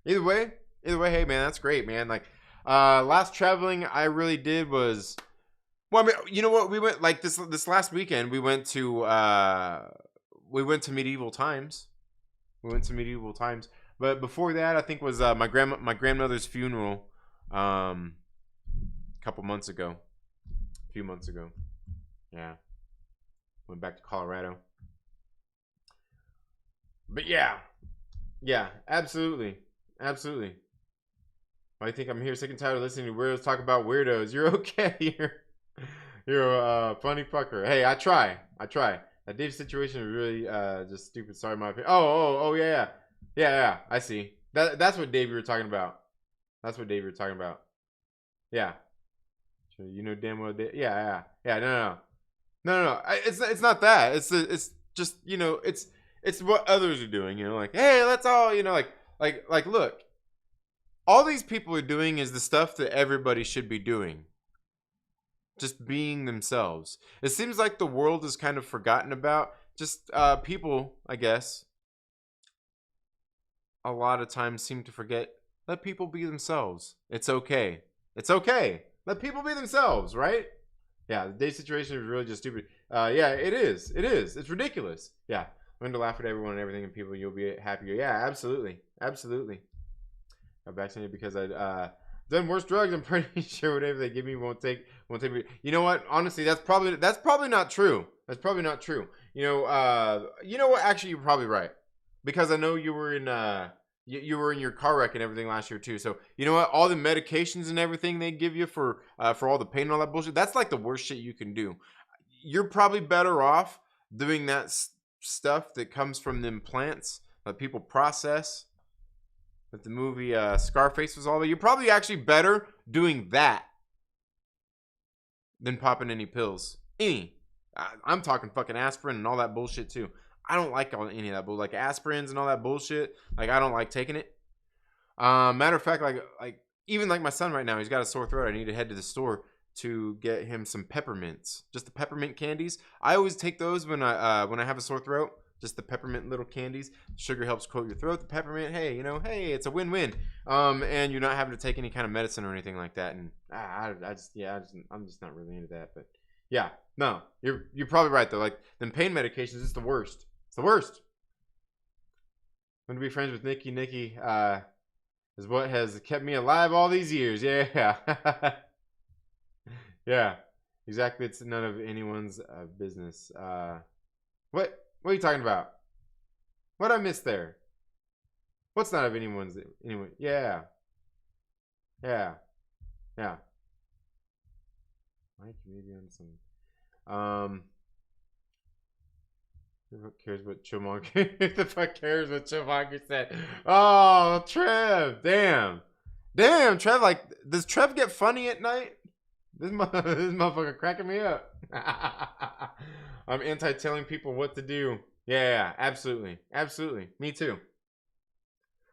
Either way, hey man, that's great, man. Like, last traveling I really did was, well, I mean, you know what? We went like this last weekend. We went to medieval times. But before that, I think was my grandmother's funeral, a few months ago. Yeah, went back to Colorado. But yeah, absolutely. I think I'm here sick and tired of listening to weirdos talk about weirdos. You're okay. You're a funny fucker. Hey, I try. That Dave situation is really just stupid. Sorry, my opinion. Oh yeah. Yeah, I see. That's what Dave you were talking about. Yeah. You know damn well. Yeah. No. It's not that. It's just, you know, it's what others are doing. You know, like, hey, let's all, you know, like look, all these people are doing is the stuff that everybody should be doing. Just being themselves. It seems like the world is kind of forgotten about. Just people, I guess, a lot of times seem to forget. Let people be themselves. It's okay. It's okay. Let people be themselves, right? Yeah, the date situation is really just stupid. Yeah, it is. It is. It's ridiculous. Yeah, learn to laugh at everyone and everything, and people, you'll be happier. Yeah, absolutely, absolutely. I'm vaccinated because I done worse drugs. I'm pretty sure whatever they give me won't take me. You know what? Honestly, that's probably not true. That's probably not true. You know what? Actually, you're probably right, because I know you were in you were in your car wreck and everything last year too. So you know what? All the medications and everything they give you for all the pain and all that bullshit. That's like the worst shit you can do. You're probably better off doing that stuff that comes from them plants that people process. That the movie Scarface was all about. You're probably actually better doing that than popping any pills. I'm talking fucking aspirin and all that bullshit too. I don't like any of that bull, like aspirins and all that bullshit. Like, I don't like taking it. Matter of fact, like even like my son right now, he's got a sore throat. I need to head to the store to get him some peppermints, just the peppermint candies. I always take those when I have a sore throat. Just the peppermint little candies. Sugar helps coat your throat. The peppermint, hey, you know, hey, it's a win-win. And you're not having to take any kind of medicine or anything like that. And I'm just not really into that. But yeah, no, you're probably right though. Like, them pain medications is the worst. It's the worst. I'm gonna be friends with Nikki. Nikki is what has kept me alive all these years. Yeah. Yeah, exactly. It's none of anyone's business. What are you talking about? What I missed there? What's not of anyone's? Anyway, yeah. Mike, maybe on some. Who cares what Chillmonger? Who the fuck cares what Chillmonger said? Oh, Trev, damn, Trev. Like, does Trev get funny at night? This motherfucker cracking me up. I'm anti telling people what to do. Yeah, absolutely. Me too.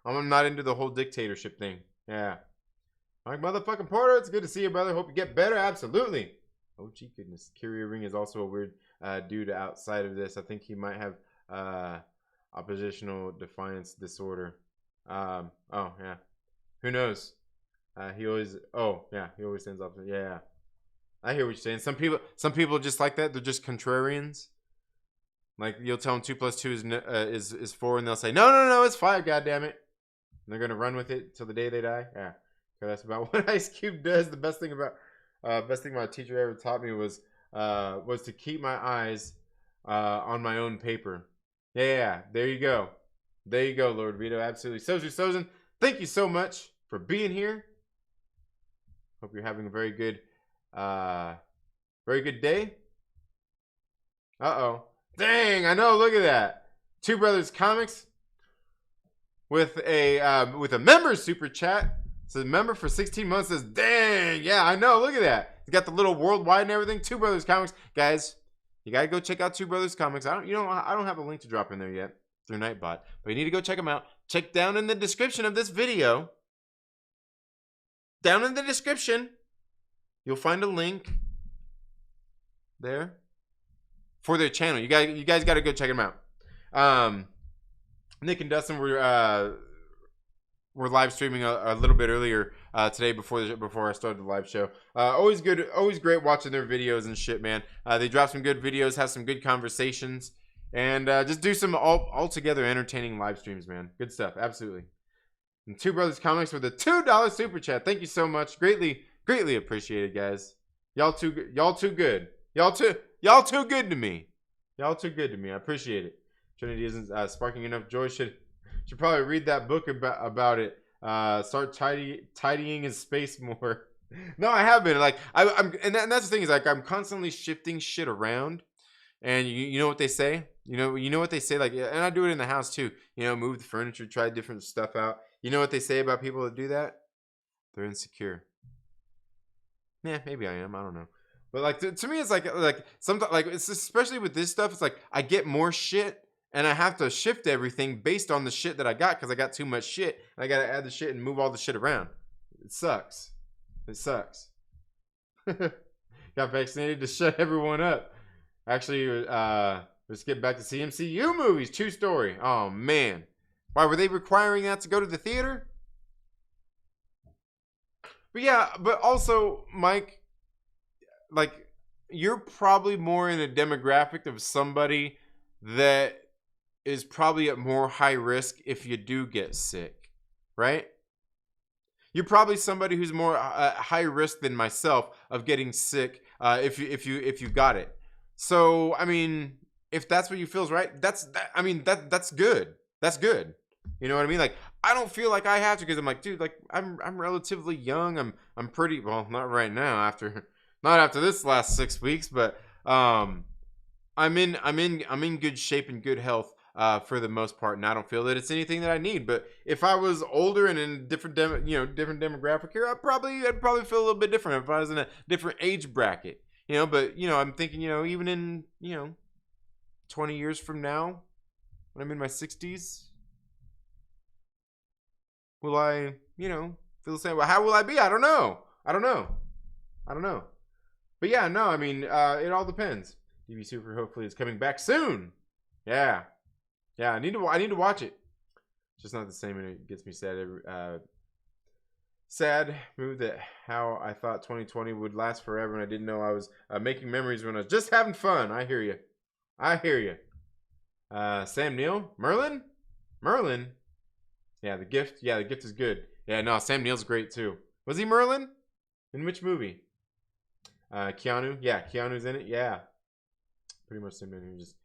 I'm not into the whole dictatorship thing. Yeah. Like, motherfucking Porter, it's good to see you, brother. Hope you get better. Absolutely. Oh, gee, goodness. Kyrie Ring is also a weird dude outside of this. I think he might have oppositional defiance disorder. Oh, yeah. Who knows? He always stands up. Yeah. I hear what you're saying. Some people are just like that. They're just contrarians. Like, you'll tell them 2 + 2 is 4, and they'll say, no, it's 5. God damn it! And they're gonna run with it till the day they die. Yeah, that's about what Ice Cube does. The best thing my teacher ever taught me was to keep my eyes on my own paper. Yeah. There you go, Lord Veedo. Absolutely. Sozu, thank you so much for being here. Hope you're having a very good day. Dang, I know. Look at that. Two Brothers Comics with a member super chat. Says member for 16 months. Says, dang, yeah, I know. Look at that. He's got the little worldwide and everything. Two Brothers Comics, guys. You gotta go check out Two Brothers Comics. I don't have a link to drop in there yet through Nightbot, but you need to go check them out. Check down in the description of this video. Down in the description, you'll find a link there for their channel. You guys got to go check them out. Nick and Dustin were live streaming a little bit earlier today before I started the live show. Always great watching their videos and shit, man. They drop some good videos, have some good conversations, and just do some altogether entertaining live streams, man. Good stuff, absolutely. And Two Brothers Comics with a $2 super chat. Thank you so much. Greatly appreciated, guys. Y'all too good. Y'all too good to me. I appreciate it. Trinity isn't sparking enough joy. Should probably read that book about it. Start tidying his space more. No, I have been. Like, and that's the thing, is like, I'm constantly shifting shit around. And you know what they say? You know what they say, like, and I do it in the house too. Move the furniture, try different stuff out. You know what they say about people that do that? They're insecure. Yeah, maybe I am. I don't know. But like to me, it's like sometimes like it's especially with this stuff. It's like I get more shit, and I have to shift everything based on the shit that I got because I got too much shit. And I got to add the shit and move all the shit around. It sucks. It sucks. Got vaccinated to shut everyone up. Actually, let's get back to CMCU movies. True story. Oh man, why were they requiring that to go to the theater? But yeah, but also, Mike, like, you're probably more in a demographic of somebody that is probably at more high risk if you do get sick, right? You're probably somebody who's more high risk than myself of getting sick if you got it. So I mean, if that's what you feel is right, that's good. That's good. You know what I mean? Like I don't feel like I have to because I'm like, dude, like I'm relatively young. I'm pretty well, not right now not after this last 6 weeks, but I'm in good shape and good health for the most part, and I don't feel that it's anything that I need. But if I was older and in a different different demographic here, I'd probably feel a little bit different if I was in a different age bracket. But I'm thinking, even in 20 years from now, when I'm in my 60s, will I feel the same? Well, how will I be? I don't know. I don't know. But yeah, no, I mean, it all depends. TV Super hopefully is coming back soon. Yeah. I need to watch it. It's just not the same, and it gets me sad. Sad move that how I thought 2020 would last forever, and I didn't know I was making memories when I was just having fun. I hear you. Sam Neill, Merlin. Yeah, the gift. Yeah, the gift is good. Yeah, no, Sam Neill's great too. Was he Merlin? In which movie? Keanu. Yeah, Keanu's in it. Yeah, pretty much same man who just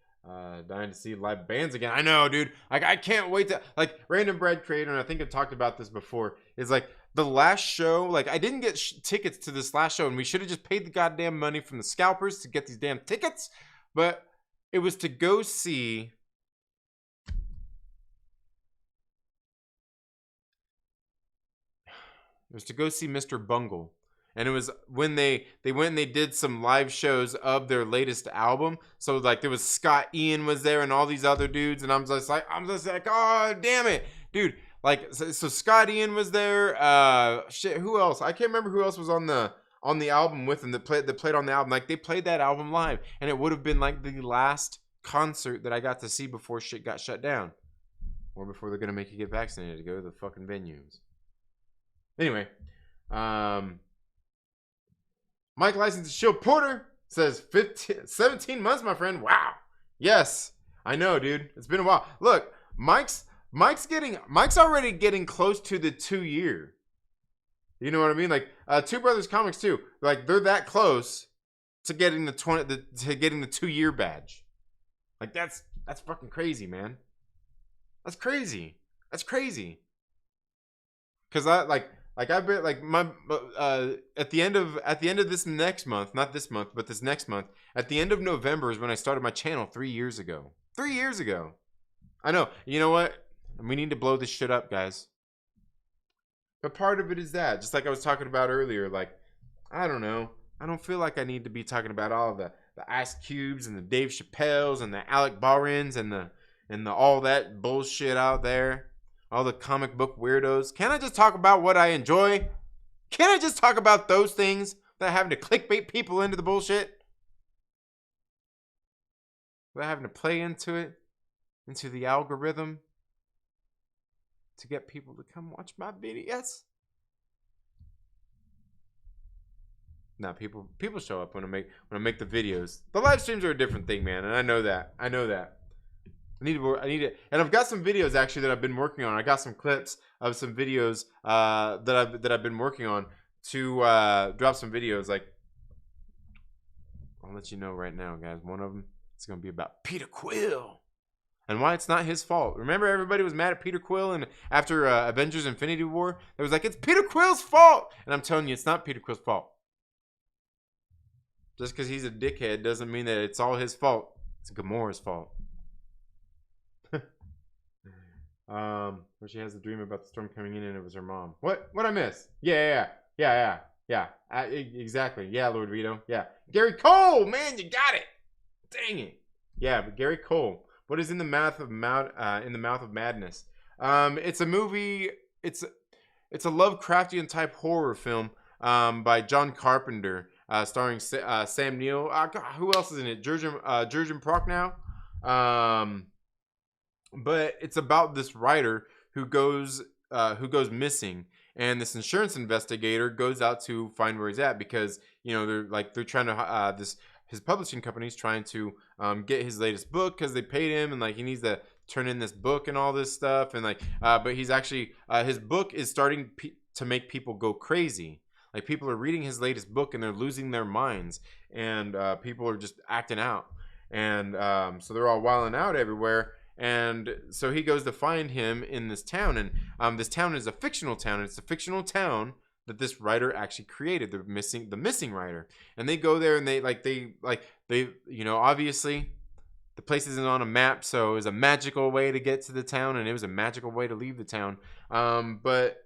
dying to see live bands again. I know, dude. Like I can't wait to like Random Bread Creator, and I think I've talked about this before. Is like the last show. Like I didn't get tickets to this last show, and we should have just paid the goddamn money from the scalpers to get these damn tickets. But it was to go see. It was to go see Mr. Bungle. And it was when they went and they did some live shows of their latest album. So like there was Scott Ian was there and all these other dudes, and I'm just like, oh damn it, dude. Like so Scott Ian was there. Shit, who else? I can't remember who else was on the album with them that played on the album. Like they played that album live, and it would have been like the last concert that I got to see before shit got shut down, or before they're gonna make you get vaccinated to go to the fucking venues. Anyway, Mike License to Shill Porter says 17 months, my friend. Wow. Yes, I know, dude. It's been a while. Look, Mike's already getting close to the 2-year. You know what I mean? Like Two Brothers Comics too. Like they're that close to getting the 2-year badge. Like that's fucking crazy, man. That's crazy. Cause I bet like my at the end of this next month, not this month, but this next month, at the end of November is when I started my channel 3 years ago. 3 years ago. I know. You know what? We need to blow this shit up, guys. But part of it is that, just like I was talking about earlier, like I don't know. I don't feel like I need to be talking about all the Ice Cubes and the Dave Chappelles and the Alec Baldwins and the all that bullshit out there. All the comic book weirdos. Can't I just talk about what I enjoy? Can't I just talk about those things without having to clickbait people into the bullshit? Without having to play into it, into the algorithm, to get people to come watch my videos? Now people show up when I make the videos. The live streams are a different thing, man, and I know that. I need it, and I've got some videos actually that I've been working on. I got some clips of some videos that I've been working on to drop some videos. Like I'll let you know right now, guys. One of them is gonna be about Peter Quill and why it's not his fault. Remember, everybody was mad at Peter Quill, and after Avengers: Infinity War, it was like it's Peter Quill's fault, and I'm telling you, it's not Peter Quill's fault. Just because he's a dickhead doesn't mean that it's all his fault. It's Gamora's fault. Where she has a dream about the storm coming in and it was her mom. What I miss? Yeah. Yeah, exactly. Yeah, Lord Veedo. Yeah, Gary Cole, man, you got it. Dang it. Yeah, but Gary Cole. What is in the mouth of madness? It's a movie. It's a Lovecraftian type horror film by John Carpenter, starring Sam Neill. God, who else is in it? Jurgen Prochnow. Um, but it's about this writer who goes missing, and this insurance investigator goes out to find where he's at because they're trying to this his publishing company's trying to get his latest book because they paid him, and like he needs to turn in this book and all this stuff, and like but he's actually his book is starting to make people go crazy. Like people are reading his latest book and they're losing their minds, and people are just acting out, and so they're all wilding out everywhere. And so he goes to find him in this town, and this town is a fictional town. And it's a fictional town that this writer actually created, the missing writer. And they go there, and they obviously the place isn't on a map, so it was a magical way to get to the town, and it was a magical way to leave the town. But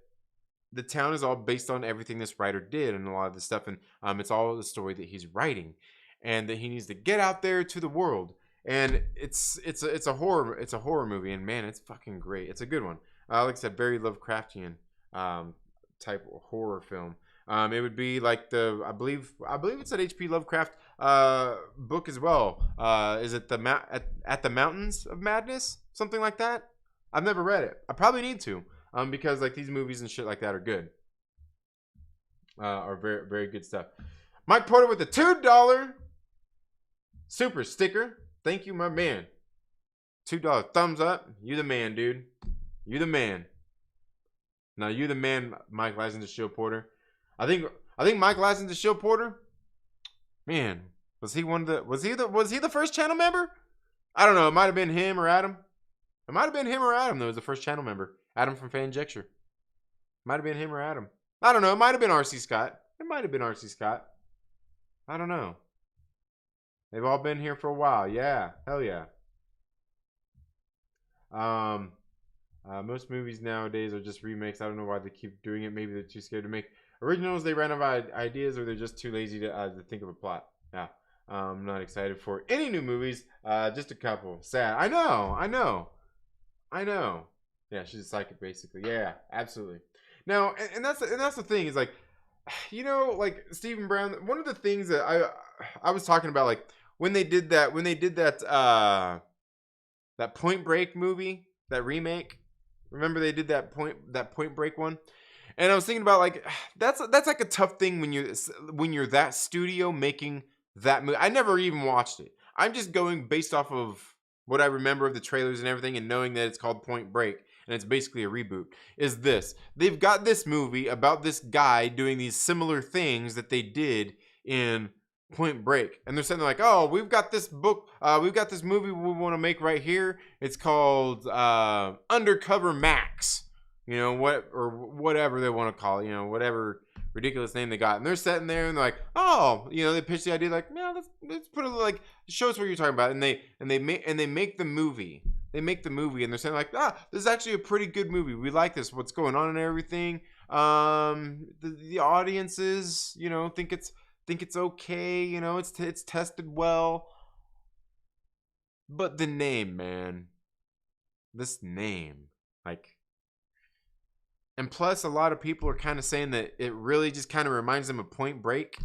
the town is all based on everything this writer did and a lot of this stuff, and it's all the story that he's writing, and that he needs to get out there to the world. And it's a horror movie, and man, it's fucking great. It's a good one. Like I said, very Lovecraftian type of horror film. It would be like I believe it's an H.P. Lovecraft book as well. Is it at the Mountains of Madness, something like that? I've never read it. I probably need to, because like these movies and shit like that are good. Are very very good stuff. Mike Porter with the $2 super sticker. Thank you, my man. $2 thumbs up. You the man, dude. You the man. Now you the man, Mike License to Shield Porter. I think Mike License to Shield Porter. Man, was he the first channel member? I don't know. It might have been him or Adam. It might have been him or Adam that was the first channel member. Adam from Fanjecture. Might have been him or Adam. I don't know. It might have been RC Scott. It might have been RC Scott. I don't know. They've all been here for a while. Yeah. Hell yeah. Most movies nowadays are just remakes. I don't know why they keep doing it. Maybe they're too scared to make originals. They ran out of ideas, or they're just too lazy to think of a plot. Yeah. I'm not excited for any new movies. Just a couple. Sad. I know. Yeah, she's a psychic, basically. Yeah, absolutely. Now, and that's the thing is like, like Stephen Brown. One of the things that I was talking about, like when they did that that Point Break movie, that remake. Remember they did that Point Break one, and I was thinking about like that's like a tough thing when you're that studio making that movie. I never even watched it. I'm just going based off of what I remember of the trailers and everything, and knowing that it's called Point Break and it's basically a reboot. Is this they've got this movie about this guy doing these similar things that they did in Point Break, and they're saying like, oh, we've got this book, we've got this movie we want to make right here. It's called Undercover Max, whatever they want to call it, whatever ridiculous name they got. And they're sitting there and they're like, oh, they pitch the idea like, yeah, let's put it like, show us what you're talking about, and they make the movie. They make the movie, and they're saying like, this is actually a pretty good movie. We like this. What's going on and everything. The audiences, think it's okay, it's tested well. But the name, man. This name. Like, and plus a lot of people are kind of saying that it really just kind of reminds them of Point Break.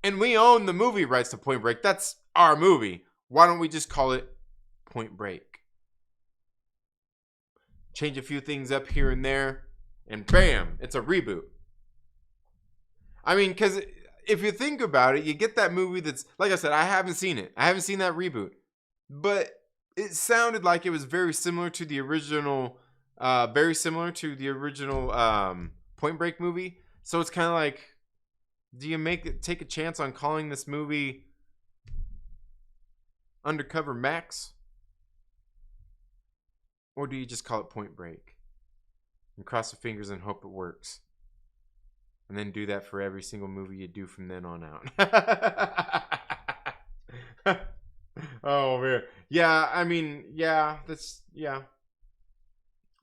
And we own the movie rights to Point Break. That's our movie. Why don't we just call it Point Break? Change a few things up here and there, and bam, it's a reboot. I mean, because if you think about it, you get that movie that's, like I said, I haven't seen it. I haven't seen that reboot. But it sounded like it was very similar to the original Point Break movie. So it's kind of like, do you take a chance on calling this movie Undercover Max? Or do you just call it Point Break? And cross your fingers and hope it works. And then do that for every single movie you do from then on out. Oh, man. Yeah, I mean, yeah,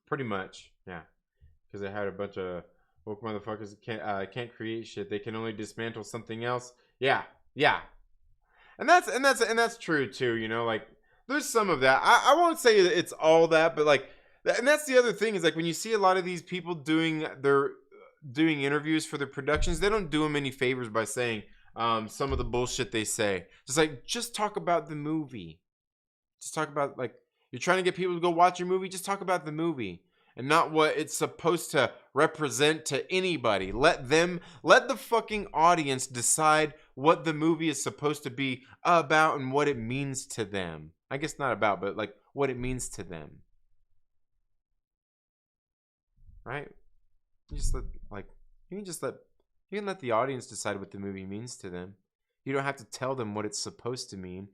pretty much, yeah. Because I had a bunch of Woke motherfuckers can't create shit. They can only dismantle something else. Yeah, yeah. And that's true too, you know, like there's some of that. I won't say that it's all that, but like and that's the other thing is like when you see a lot of these people doing interviews for their productions, they don't do them any favors by saying some of the bullshit they say. Just talk about the movie. Just talk about like you're trying to get people to go watch your movie, just talk about the movie and not what it's supposed to represent to anybody. Let the fucking audience decide what the movie is supposed to be about and what it means to them. I guess not about, but like what it means to them. Right? You just let like you can let the audience decide what the movie means to them. You don't have to tell them what it's supposed to mean.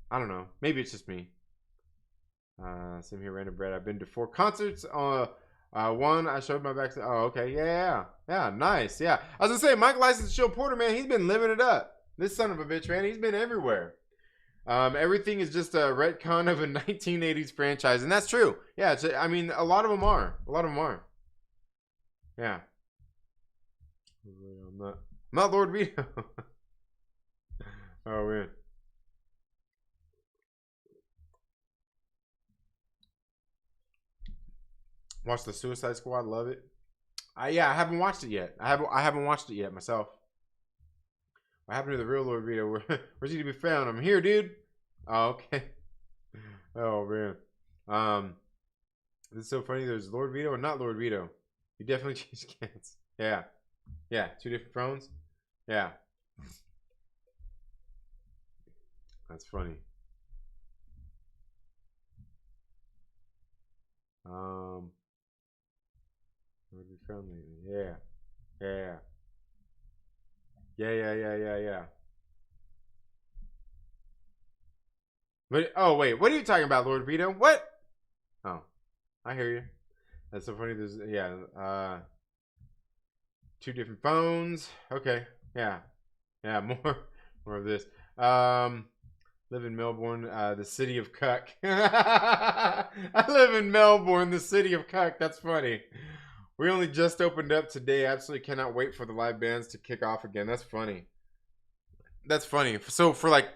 I don't know. Maybe it's just me. Same here, Random Bread. I've been to 4 concerts. One, I showed my backstage. Oh, okay. Yeah. Nice. Yeah. I was gonna say, Mike License Show Porter, man, he's been living it up. This son of a bitch, man, he's been everywhere. Everything is just a retcon of a 1980s franchise, and that's true. Yeah. I mean, a lot of them are. Yeah. I'm not Lord Veedo. Oh man. Watch the Suicide Squad. Love it. I haven't watched it yet. I haven't watched it yet myself. What happened to the real Lord Veedo? Where's he to be found? I'm here, dude. Oh, okay. Oh man. This is so funny. There's Lord Veedo and not Lord Veedo. You definitely changed cats. Yeah. 2 different phones. Yeah. That's funny. Where have you found lately? Yeah. But oh wait, what are you talking about, Lord Veedo? What? Oh, I hear you. That's so funny. There's 2 different phones. Okay, yeah, more of this. Live in Melbourne, the city of Cuck. I live in Melbourne, the city of Cuck. That's funny. We only just opened up today. Absolutely cannot wait for the live bands to kick off again. That's funny. So for like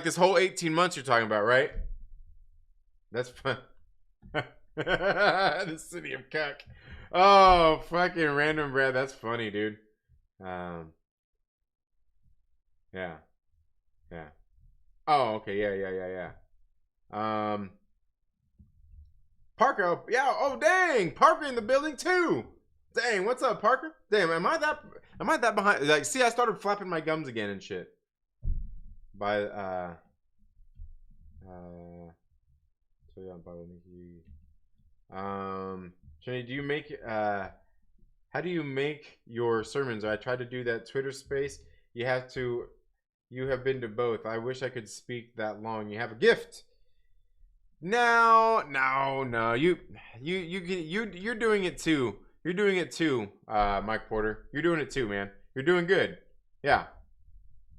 this whole 18 months you're talking about, right? That's fun. The city of Cuck. Oh, fucking Random Bread. That's funny, dude. Yeah. Oh, okay. Yeah. Parker. Yeah. Oh, dang. Parker in the building too. Dang. What's up, Parker? Damn. Am I that behind? Like, see, I started flapping my gums again and shit. By so yeah, Trinity, do you make how do you make your sermons? I tried to do that Twitter space. You have been to both. I wish I could speak that long. You have a gift. No. You're doing it too. You're doing it too, Mike Porter. You're doing it too, man. You're doing good. Yeah.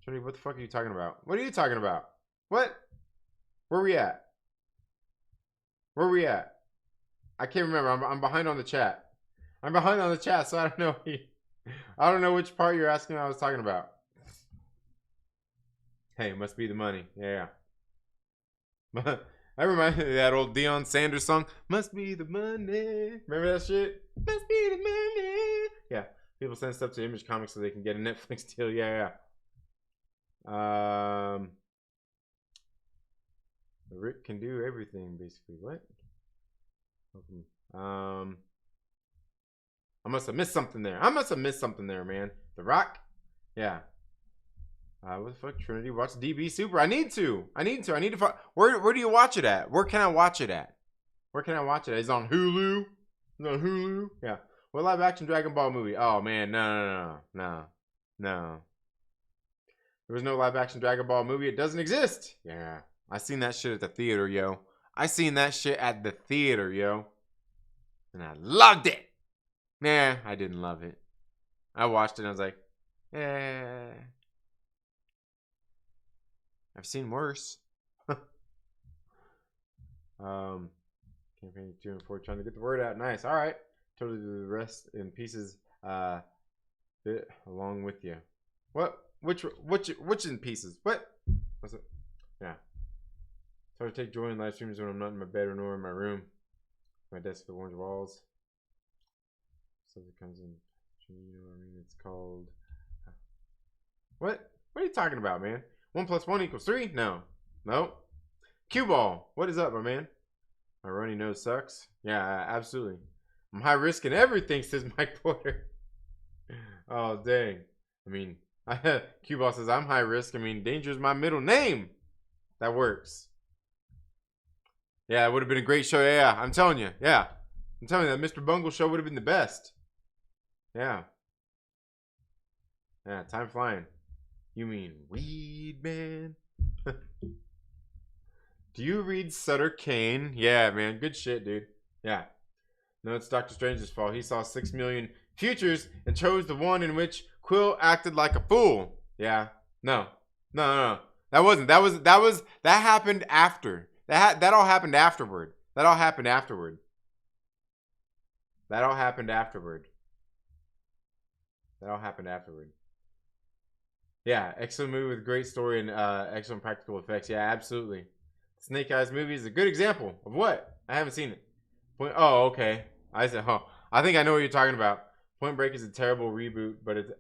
Trinity, what the fuck are you talking about? What are you talking about? What? Where we at? I can't remember. I'm behind on the chat. So I don't know. I don't know which part you're asking I was talking about. Hey, must be the money. Yeah. That reminds me of that old Deion Sanders song. Must be the money. Remember that shit? Must be the money. Yeah. People send stuff to Image Comics so they can get a Netflix deal. Yeah. Rick can do everything, basically. What? I must have missed something there. Man. The Rock? Yeah. What the fuck, Trinity? Watch DB Super. I need to. Where do you watch it at? Where can I watch it at? It's on Hulu. Yeah. What live action Dragon Ball movie? Oh man, no. There was no live action Dragon Ball movie. It doesn't exist. Yeah. I seen that shit at the theater, yo. And I loved it. Nah, I didn't love it. I watched it and I was like, I've seen worse. Campaign 2 and 4, trying to get the word out. Nice. All right. Totally do the rest in pieces. Bit along with you. What? Which in pieces? What? What's it? Yeah. So I take joy in live streams when I'm not in my bed or nor in my room. My desk with orange walls. Stuff that comes in. You know what I mean? It's called. What? What are you talking about, man? 1 + 1 = 3? No. Nope. Cue ball. What is up, my man? My runny nose sucks. Yeah, absolutely. I'm high risk in everything, says Mike Porter. Oh, dang. I mean, Cue ball says I'm high risk. I mean, danger is my middle name. That works. Yeah, it would have been a great show. Yeah, I'm telling you. Yeah. I'm telling you, that Mr. Bungle show would have been the best. Yeah. Yeah, time flying. You mean weed, man? Do you read Sutter Kane? Yeah, man. Good shit, dude. Yeah. No, it's Doctor Strange's fault. He saw 6 million futures and chose the one in which Quill acted like a fool. Yeah. No. That wasn't. That happened after. That all happened afterward. That all happened afterward. Yeah, excellent movie with great story and excellent practical effects. Yeah, absolutely. Snake Eyes movie is a good example of what? I haven't seen it. Oh, okay. I said, I think I know what you're talking about. Point Break is a terrible reboot, but it's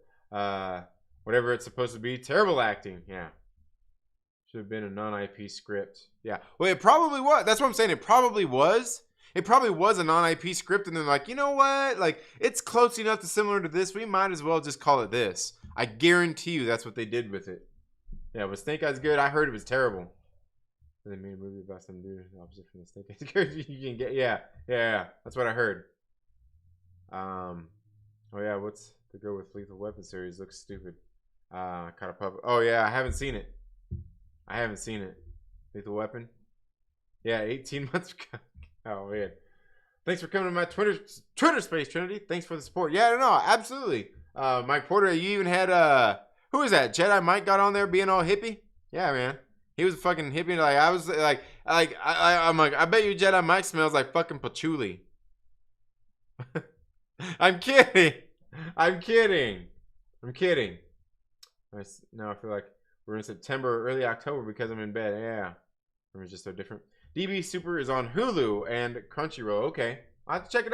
whatever it's supposed to be, terrible acting. Yeah. Should have been a non-IP script. Yeah. Well, it probably was. That's what I'm saying. It probably was. It probably was a non-IP script, and they're like, you know what? Like, it's close enough to similar to this. We might as well just call it this. I guarantee you that's what they did with it. Yeah, but Snake Eyes good. I heard it was terrible. They made a movie about some dude opposite from the Snake Eyes good. You can get, yeah. That's what I heard. Oh yeah, what's the girl with Lethal Weapon series? Looks stupid. Caught a puppet. Oh yeah, I haven't seen it. Lethal Weapon. Yeah, 18 months ago. Oh man. Thanks for coming to my Twitter space, Trinity. Thanks for the support. Yeah, no, absolutely. Mike Porter, you even had who is that? Jedi Mike got on there being all hippie. Yeah, man. He was fucking hippie. Like I was I'm like, I bet you Jedi Mike smells like fucking patchouli. I'm kidding. Now I feel like we're in September or early October because I'm in bed. Yeah. It was just so different. DB Super is on Hulu and Crunchyroll. Okay. I'll have to check it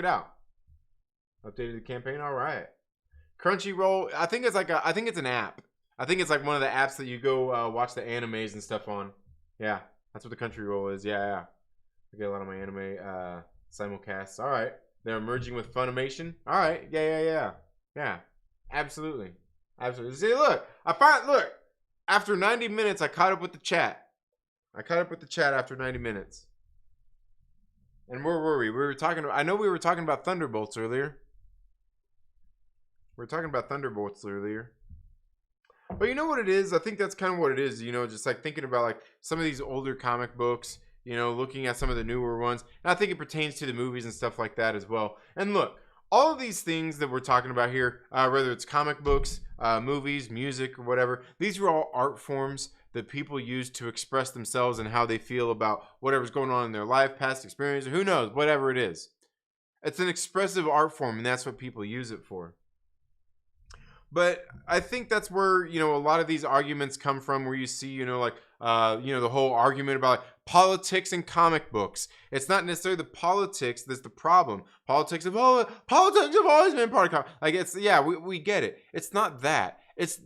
out. Updated the campaign. All right. Crunchyroll. I think it's an app. I think it's like one of the apps that you go watch the animes and stuff on. Yeah. That's what the Crunchyroll is. Yeah. I get a lot of my anime simulcasts. All right. They're merging with Funimation. All right. Yeah. Absolutely. See, look. After 90 minutes, I caught up with the chat. After 90 minutes. And where were we? I know we were talking about Thunderbolts earlier. But you know what it is? I think that's kind of what it is, you know, just like thinking about like some of these older comic books, you know, looking at some of the newer ones. And I think it pertains to the movies and stuff like that as well. And look, all of these things that we're talking about here, whether it's comic books, movies, music, or whatever, these are all art forms that people use to express themselves and how they feel about whatever's going on in their life, past experience, or who knows, whatever it is. It's an expressive art form, and that's what people use it for. But I think that's where, you know, a lot of these arguments come from, where you see, you know, like, you know, the whole argument about like, politics and comic books. It's not necessarily the politics that's the problem. Politics have always been part of comic. Like, it's, yeah, we get it. It's not that. It's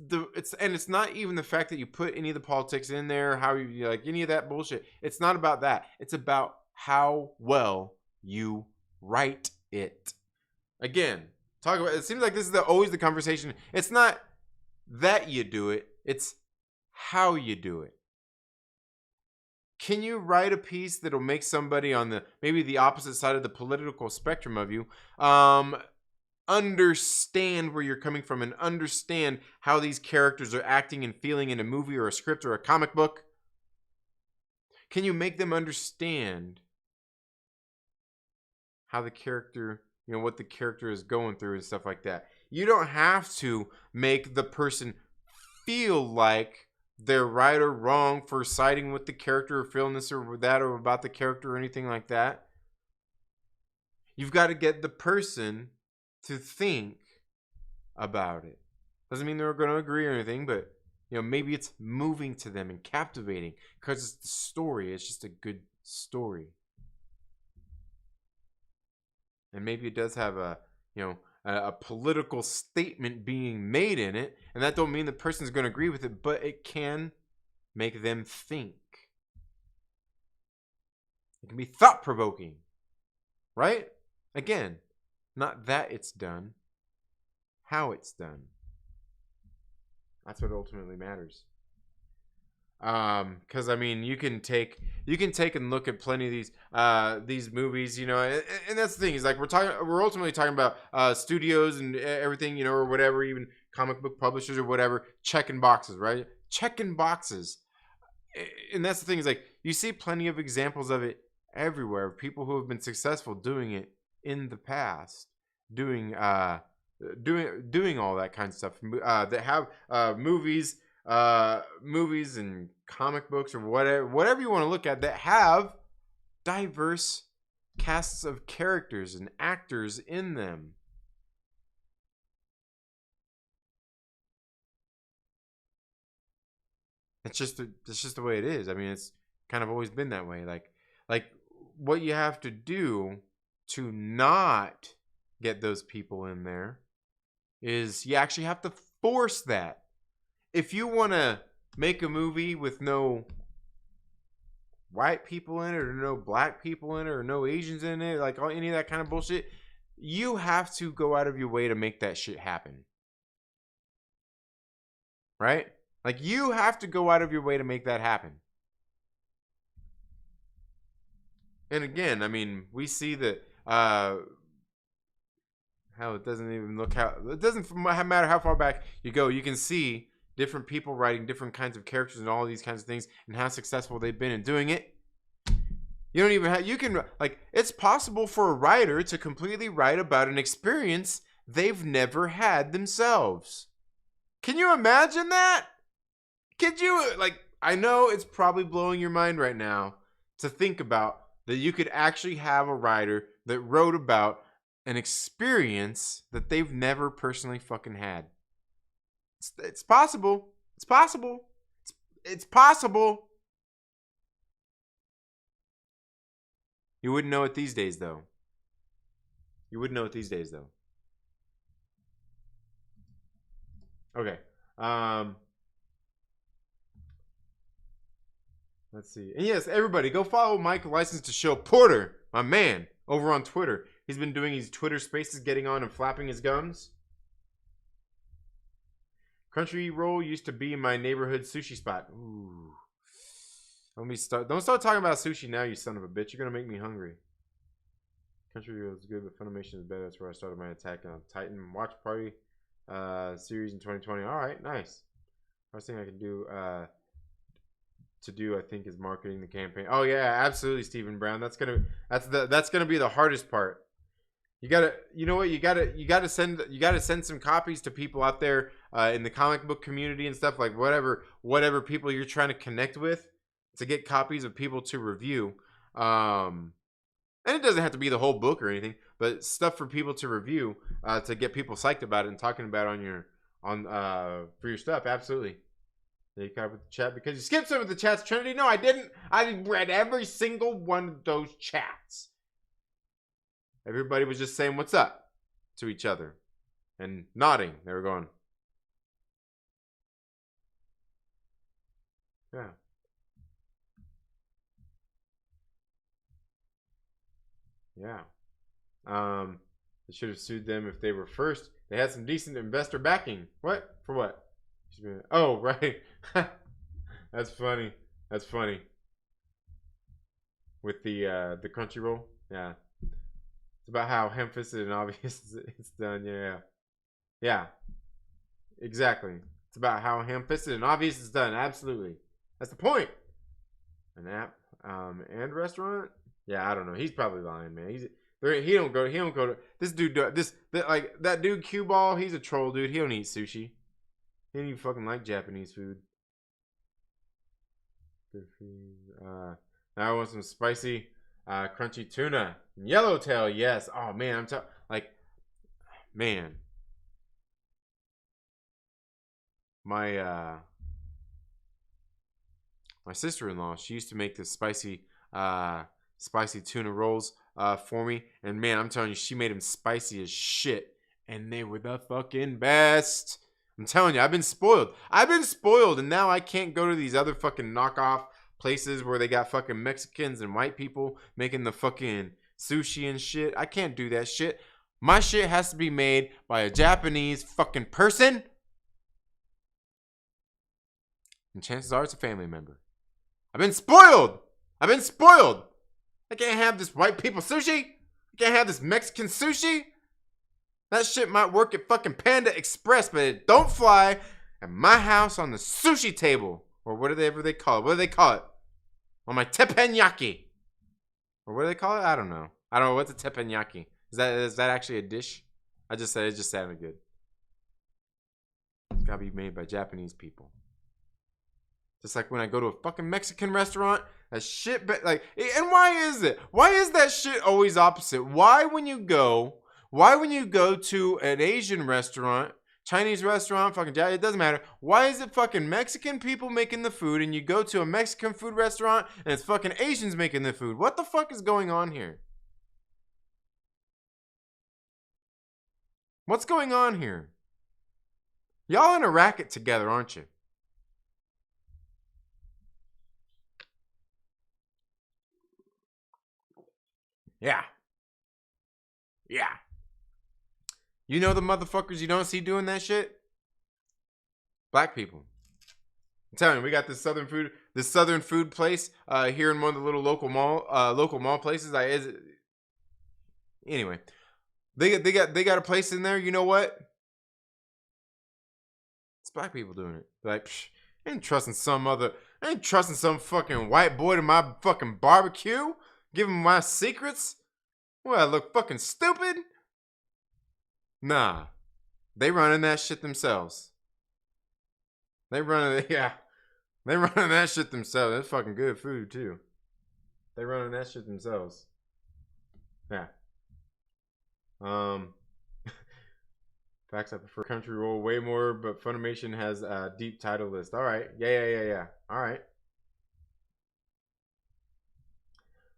not even the fact that you put any of the politics in there, how you like any of that bullshit. It's not about that. It's about how well you write it. Again, talk about it. Seems like this is always the conversation. It's not that you do it, it's how you do it. Can you write a piece that'll make somebody on maybe the opposite side of the political spectrum of you understand where you're coming from and understand how these characters are acting and feeling in a movie or a script or a comic book? Can you make them understand how the character, you know, what the character is going through and stuff like that? You don't have to make the person feel like they're right or wrong for siding with the character or feeling this or that or about the character or anything like that. You've got to get the person to think about it. Doesn't mean they're going to agree or anything, but maybe it's moving to them and captivating because it's the story. It's just a good story. And maybe it does have a political statement being made in it, and that don't mean the person's going to agree with it, but it can make them think. It can be thought-provoking, right? Again, not that it's done, how it's done. That's what ultimately matters. Because I mean, you can take and look at plenty of these movies, and that's the thing is like we're ultimately talking about studios and everything, or whatever, even comic book publishers or whatever, checking boxes, right? Checking boxes, and that's the thing is like you see plenty of examples of it everywhere. People who have been successful doing it in the past, doing all that kind of stuff that have movies and comic books or whatever you want to look at that have diverse casts of characters and actors in them. It's just the way it is. I mean, it's kind of always been that way. Like what you have to do to not get those people in there is you actually have to force that. If you want to make a movie with no white people in it or no black people in it or no Asians in it, like any of that kind of bullshit, you have to go out of your way to make that shit happen. Right? Like you have to go out of your way to make that happen. And again, I mean, we see that how it doesn't even look how it doesn't matter how far back you go, you can see different people writing different kinds of characters and all these kinds of things and how successful they've been in doing it. You don't even have, you can, like, it's possible for a writer to completely write about an experience they've never had themselves. Can you imagine that? Could you, like, I know it's probably blowing your mind right now to think about that you could actually have a writer that wrote about an experience that they've never personally fucking had. It's possible. It's possible. It's possible. You wouldn't know it these days, though. You wouldn't know it these days, though. Okay. Let's see. And yes, everybody, go follow Mike License to Show Porter, my man, over on Twitter. He's been doing these Twitter spaces, getting on and flapping his gums. Country roll used to be my neighborhood sushi spot. Ooh. Don't start talking about sushi now, you son of a bitch. You're gonna make me hungry. Country roll is good, but Funimation is better. That's where I started my attack on Titan Watch Party series in 2020. All right, nice. First thing I can do I think is marketing the campaign. Oh yeah, absolutely, Stephen Brown. That's gonna be the hardest part. You gotta send some copies to people out there in the comic book community and stuff, like whatever people you're trying to connect with, to get copies of people to review. And it doesn't have to be the whole book or anything, but stuff for people to review to get people psyched about it and talking about for your stuff. Absolutely. You covered the chat because you skipped some of the chats, Trinity. No, I didn't. I read every single one of those chats. Everybody was just saying what's up to each other and nodding. They were going, yeah. Yeah. They should have sued them if they were first. They had some decent investor backing. What? For what? Oh, right. That's funny. That's funny. With the Crunchyroll. Yeah. It's about how ham-fisted and obvious it's done. Yeah. Yeah. Exactly. It's about how ham-fisted and obvious it's done. Absolutely. That's the point. An app and restaurant? Yeah, I don't know. He's probably lying, man. He don't go to this dude. That dude Q Ball. He's a troll, dude. He don't eat sushi. He don't even fucking like Japanese food. good food. Now I want some spicy, crunchy tuna. Yellowtail, yes. Oh man, I'm like, man. My sister-in-law, she used to make this spicy tuna rolls for me, and man, I'm telling you, she made them spicy as shit, and they were the fucking best. I'm telling you, I've been spoiled, and now I can't go to these other fucking knockoff places where they got fucking Mexicans and white people making the fucking sushi and shit. I can't do that shit. My shit has to be made by a Japanese fucking person, and chances are it's a family member. I've been spoiled. I can't have this white people sushi. I can't have this Mexican sushi. That shit might work at fucking Panda Express, but it don't fly at my house on the sushi table. Or whatever they call it. What do they call it? On my teppanyaki. Or what do they call it? I don't know. What's a teppanyaki? Is that actually a dish? I just said it just sounded good. It's gotta be made by Japanese people. Just like when I go to a fucking Mexican restaurant, that shit, like, and why is it? Why is that shit always opposite? Why when you go to an Asian restaurant, Chinese restaurant, fucking, it doesn't matter. Why is it fucking Mexican people making the food, and you go to a Mexican food restaurant, and it's fucking Asians making the food? What the fuck is going on here? What's going on here? Y'all in a racket together, aren't you? Yeah. You know the motherfuckers you don't see doing that shit? Black people. I'm telling you, we got this southern food place here in one of the little local mall places. Anyway, they got a place in there. You know what? It's black people doing it. Like, I ain't trusting some fucking white boy to my fucking barbecue. Give him my secrets. What, I look fucking stupid? Nah. They running that shit themselves. They running that shit themselves. That's fucking good food too. They running that shit themselves. Yeah. Facts, I prefer country roll way more, but Funimation has a deep title list. All right. Yeah. All right.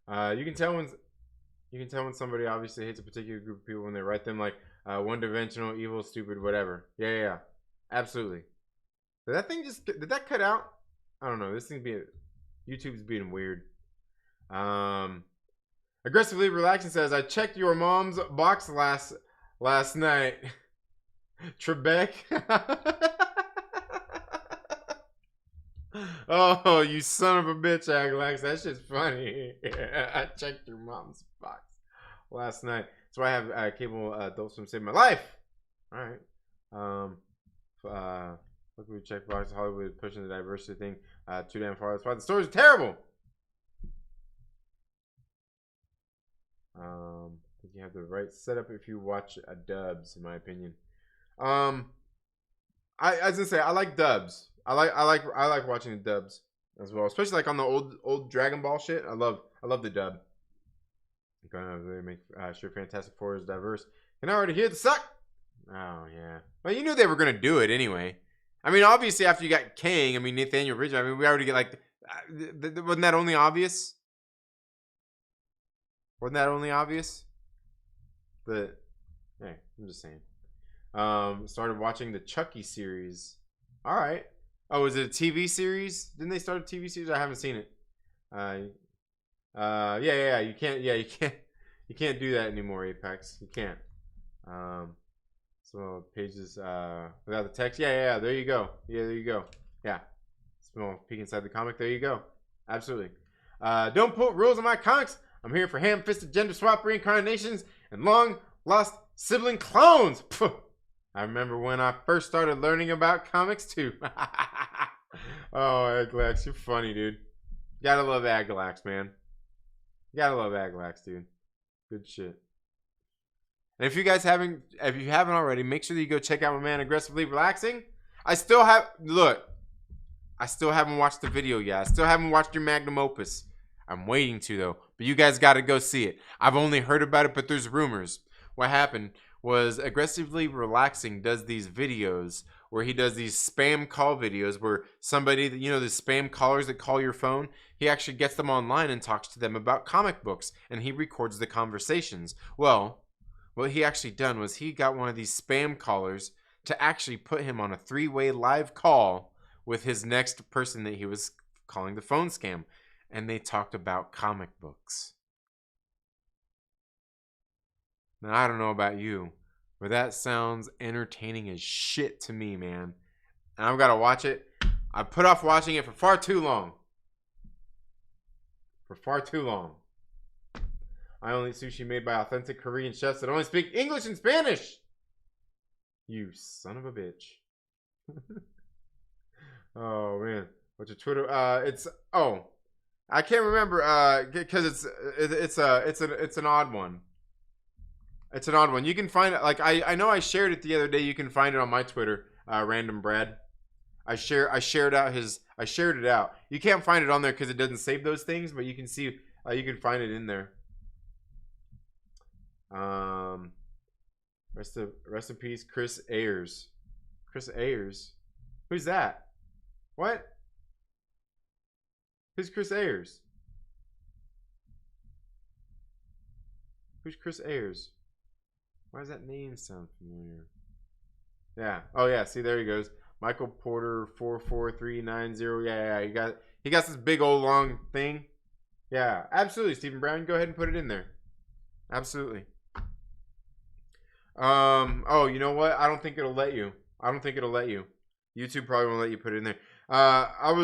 You can tell when somebody obviously hates a particular group of people when they write them like one-dimensional, evil, stupid, whatever. Yeah. Absolutely. Did that cut out? I don't know. YouTube's being weird. Aggressively relaxing says, I checked your mom's box last night. Trebek. Oh, you son of a bitch, Aglax. That shit's funny. I checked your mom's box last night. That's why I have cable adult swim saved my life. All right. Look, we check box. Hollywood pushing the diversity thing too damn far. That's why the stories are terrible. I think you have the right setup if you watch dubs, in my opinion. I was gonna say I like dubs. I like watching the dubs as well, especially like on the old Dragon Ball shit. I love the dub. Gonna really make sure Fantastic Four is diverse. Can I already hear the suck? Oh yeah. Well, you knew they were gonna do it anyway. I mean, obviously after you got Kang, I mean Nathaniel Ridge. I mean, we already get like, wasn't that only obvious? Wasn't that only obvious? But hey, I'm just saying. Started watching the Chucky series. All right. Oh, is it a TV series? Didn't they start a TV series? I haven't seen it. Yeah. You can't do that anymore, Apex. You can't. So pages without the text. Yeah. There you go. Yeah. Small peek inside the comic. There you go. Absolutely. Don't put rules on my comics. I'm here for ham-fisted gender swap reincarnations and long lost sibling clones. Pff. I remember when I first started learning about comics too. Oh, Aglax, you're funny, dude. Gotta love Aglax, man. Gotta love Aglax, dude. Good shit. And if you haven't already, make sure that you go check out my man Aggressively Relaxing. I still have, look, I still haven't watched the video yet. I still haven't watched your magnum opus. I'm waiting to though. But you guys got to go see it. I've only heard about it, but there's rumors. What happened was Aggressively Relaxing does these videos where he does these spam call videos where somebody, the spam callers that call your phone, he actually gets them online and talks to them about comic books, and he records the conversations. Well, what he actually done was he got one of these spam callers to actually put him on a 3-way live call with his next person that he was calling the phone scam, and they talked about comic books. Now, I don't know about you, but that sounds entertaining as shit to me, man. And I've got to watch it. I put off watching it for far too long. I only eat sushi made by authentic Korean chefs that only speak English and Spanish. You son of a bitch. Oh, man. What's your Twitter? I can't remember because it's an odd one. It's an odd one. You can find it. Like I know I shared it the other day. You can find it on my Twitter, Random Brad. I shared it out. You can't find it on there because it doesn't save those things, but you can see. You can find it in there. Rest in peace, Chris Ayers. Chris Ayers, who's that? What? Who's Chris Ayers? Who's Chris Ayers? Why does that name sound familiar? Yeah. Oh yeah. See, there he goes. Michael Porter 44390. Yeah. He got this big old long thing. Yeah. Absolutely, Stephen Brown. Go ahead and put it in there. Absolutely. Oh, you know what? I don't think it'll let you. YouTube probably won't let you put it in there. I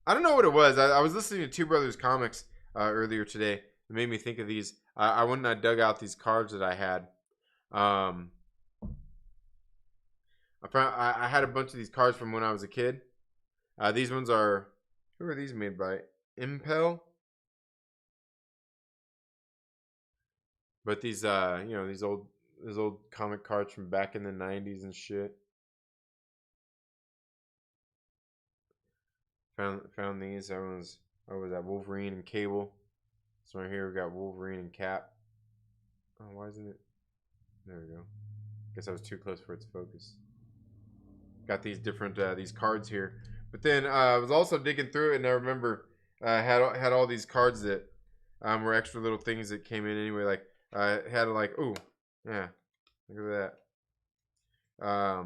don't know what it was. I was listening to Two Brothers Comics earlier today. It made me think of these. I went and I dug out these cards that I had. I had a bunch of these cards from when I was a kid. These ones are, who are these made by? Impel. But these these old comic cards from back in the 90s and shit. Found these. What was that? Wolverine and Cable. So right here we got Wolverine and Cap. Oh, why isn't it? There we go. Guess I was too close for its focus. Got these different these cards here. But then I was also digging through it, and I remember had all these cards that were extra little things that came in anyway. Like had like, ooh, yeah, look at that.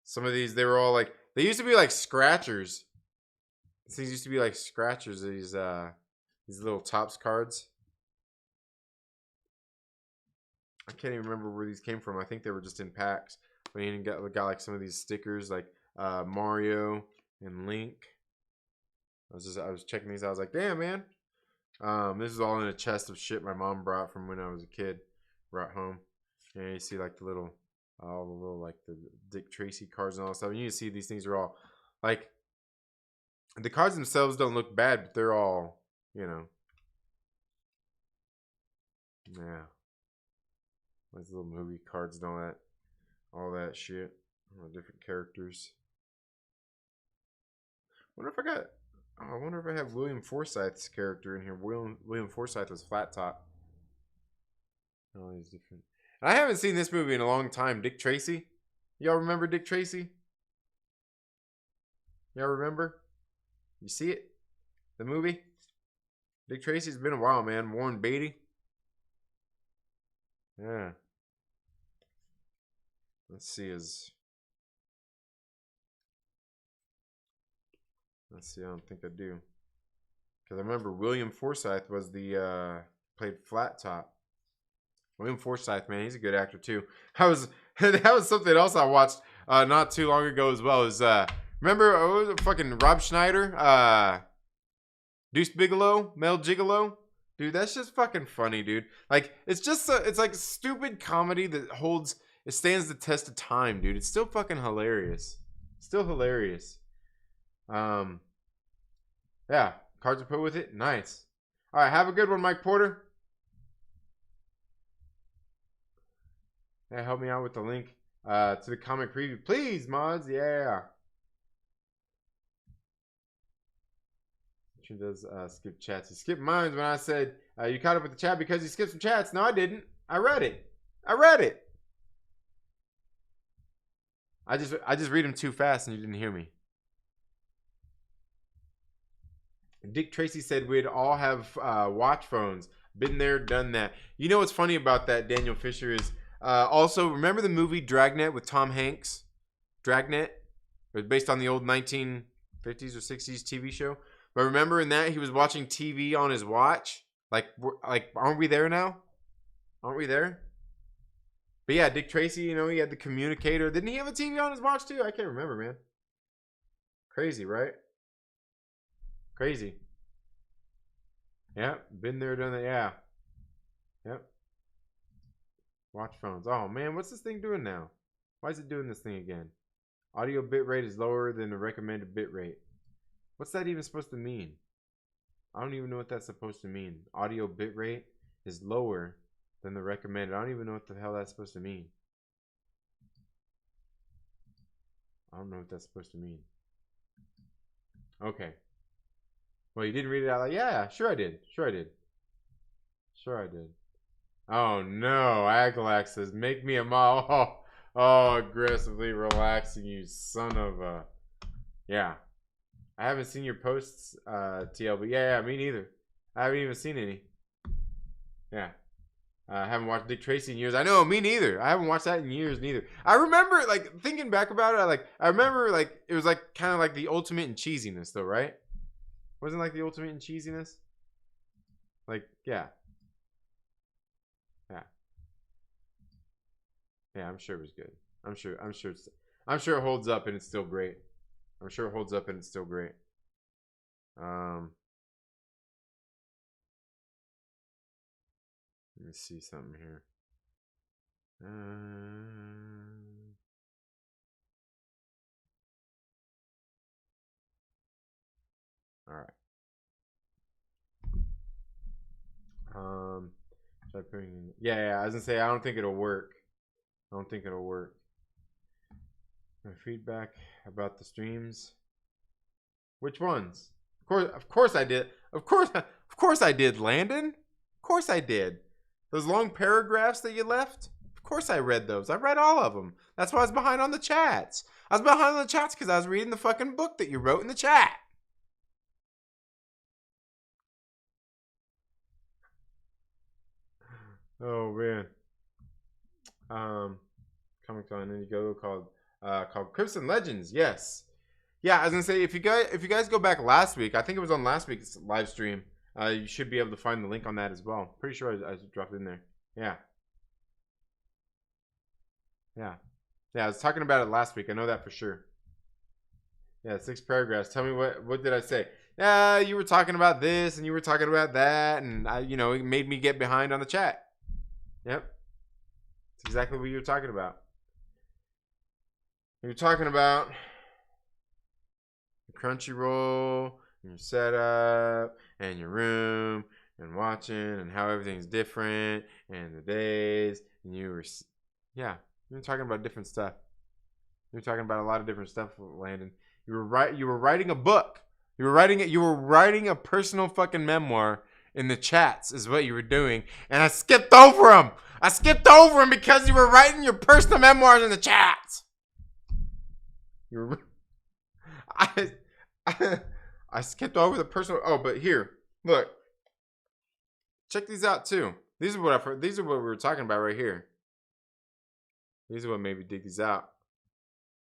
Some of these, they were all like, they used to be like scratchers. These used to be like scratchers. These little Topps cards. I can't even remember where these came from. I think they were just in packs. But you got like some of these stickers like Mario and Link. I was checking these out. I was like, damn, man. This is all in a chest of shit my mom brought from when I was a kid. Brought home. And you see like all the little like the Dick Tracy cards and all that stuff. And you can see these things are all like, the cards themselves don't look bad, but they're all, yeah. These little movie cards and all that shit. All the different characters. I wonder if I have William Forsythe's character in here. William Forsythe was Flat Top. All these different. I haven't seen this movie in a long time. Dick Tracy. Y'all remember Dick Tracy? Y'all remember? You see it? The movie? Dick Tracy's been a while, man. Warren Beatty. Yeah. Let's see, I don't think I do. Because I remember William Forsythe was played Flat Top. William Forsythe, man, he's a good actor too. That was something else I watched not too long ago as well. Remember fucking Rob Schneider? Deuce Bigelow? Mel Gigolo? Dude, that's just fucking funny, dude. Like, it's like stupid comedy that it stands the test of time, dude. It's still fucking hilarious. Still hilarious. Yeah, cards are put with it. Nice. All right, have a good one, Mike Porter. Yeah, help me out with the link to the comic preview, please, mods. Yeah. Patron does skip chats. He skipped mine when I said you caught up with the chat because he skipped some chats. No, I didn't. I read it. I read it. I just read them too fast and you didn't hear me. Dick Tracy said we'd all have watch phones. Been there, done that. You know what's funny about that, Daniel Fisher, is also remember the movie Dragnet with Tom Hanks? Dragnet? It was based on the old 1950s or 60s TV show. But remember in that he was watching TV on his watch? Like aren't we there now? Aren't we there? But yeah, Dick Tracy, you know, he had the communicator. Didn't he have a TV on his watch too? I can't remember, man. Crazy, right? Crazy. Yep, been there, done that. Yeah. Yep. Watch phones. Oh man, what's this thing doing now? Why is it doing this thing again? Audio bitrate is lower than the recommended bitrate. What's that even supposed to mean? I don't even know what that's supposed to mean. Audio bitrate is lower than the recommended. I don't even know what the hell that's supposed to mean. I don't know what that's supposed to mean. Okay. Well, you didn't read it out loud. Yeah, sure I did. Sure I did. Sure I did. Oh no, Agalax says, make me a model. Oh, aggressively relaxing, you son of a... Yeah. I haven't seen your posts, TL, but yeah, me neither. I haven't even seen any. Yeah. I haven't watched Dick Tracy in years. I know, me neither. I haven't watched that in years neither. I remember, like, thinking back about it, I remember, like, it was, like, kind of like the ultimate in cheesiness, though, right? Wasn't like the ultimate in cheesiness? Like, yeah. Yeah. Yeah, I'm sure it was good. I'm sure it holds up and it's still great. I'm sure it holds up and it's still great. Let me see something here. All right. Try putting. Yeah. I was gonna say I don't think it'll work. I don't think it'll work. My feedback about the streams. Which ones? Of course I did. Of course I did, Landon. Of course I did. Those long paragraphs that you left. Of course I read those. I read all of them. That's why I was behind on the chats. I was behind on the chats because I was reading the fucking book that you wrote in the chat. Oh man. Comic on Indiegogo called Crimson Legends. Yes. Yeah, I was gonna say if you guys go back last week, I think it was on last week's live stream. You should be able to find the link on that as well. Pretty sure I dropped it in there. Yeah. Yeah. Yeah, I was talking about it last week. I know that for sure. Yeah, 6 paragraphs. Tell me what did I say? Yeah, you were talking about this and you were talking about that, and it made me get behind on the chat. Yep. It's exactly what you were talking about. You were talking about Crunchyroll, and your setup, and your room, and watching, and how everything's different, and the days, and you were talking about different stuff. You were talking about a lot of different stuff, Landon. You were writing a book. You were writing a personal fucking memoir in the chats is what you were doing, and I skipped over them. Because you were writing your personal memoirs in the chats. You were I skipped over the personal. Oh, but here, look. Check these out too. These are what we were talking about right here. These are what made me dig these out.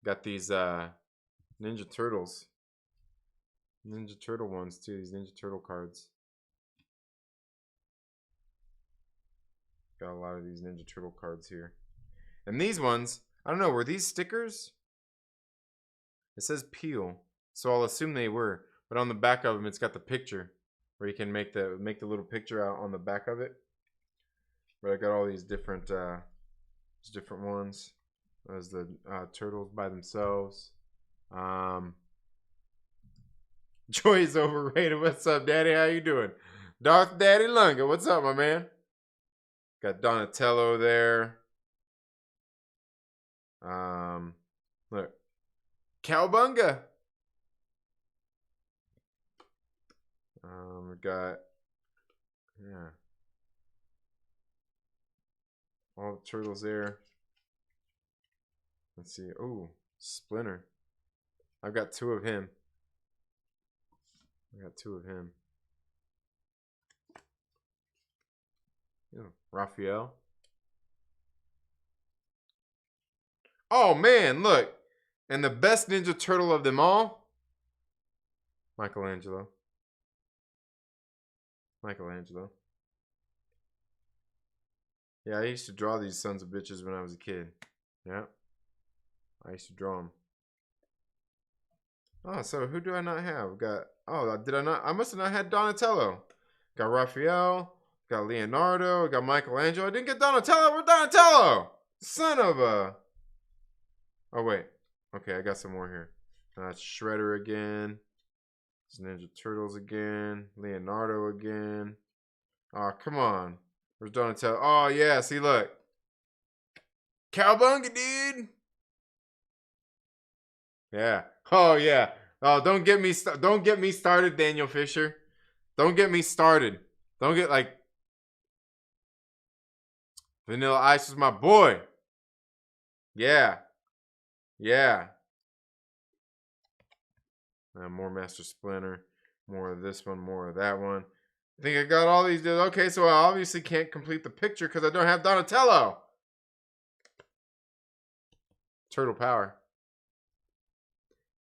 Got these Ninja Turtles. Ninja Turtle ones too. These Ninja Turtle cards. Got a lot of these Ninja Turtle cards here. And these ones, I don't know, were these stickers? It says peel, so I'll assume they were. But on the back of them, it's got the picture where you can make the little picture out on the back of it. But I got all these different ones. There's the turtles by themselves. Joy is overrated. What's up, Daddy? How you doing? Darth Daddy Lunga, what's up, my man? Got Donatello there. Look, Cowabunga. We got, yeah, all the turtles there. Let's see. Oh, Splinter. I've got 2 of him. I got 2 of him. Yeah, Raphael. Oh man, look. And the best Ninja Turtle of them all, Michelangelo. Michelangelo. Yeah, I used to draw these sons of bitches when I was a kid. Yeah. I used to draw them. Oh, so who do I not have? Got, oh, did I not? I must have not had Donatello. Got Raphael. Got Leonardo. Got Michelangelo. I didn't get Donatello. Where's Donatello? Son of a. Oh, wait. Okay, I got some more here. Shredder again. It's Ninja Turtles again. Leonardo again. Oh, come on. Where's Donatello? Oh, yeah. See, look. Cowabunga, dude. Yeah. Oh, yeah. Oh, don't get me started, Daniel Fisher. Don't get me started. Don't get like Vanilla Ice was my boy. Yeah. Yeah. More Master Splinter. More of this one. More of that one. I think I got all these. Okay, so I obviously can't complete the picture because I don't have Donatello. Turtle Power.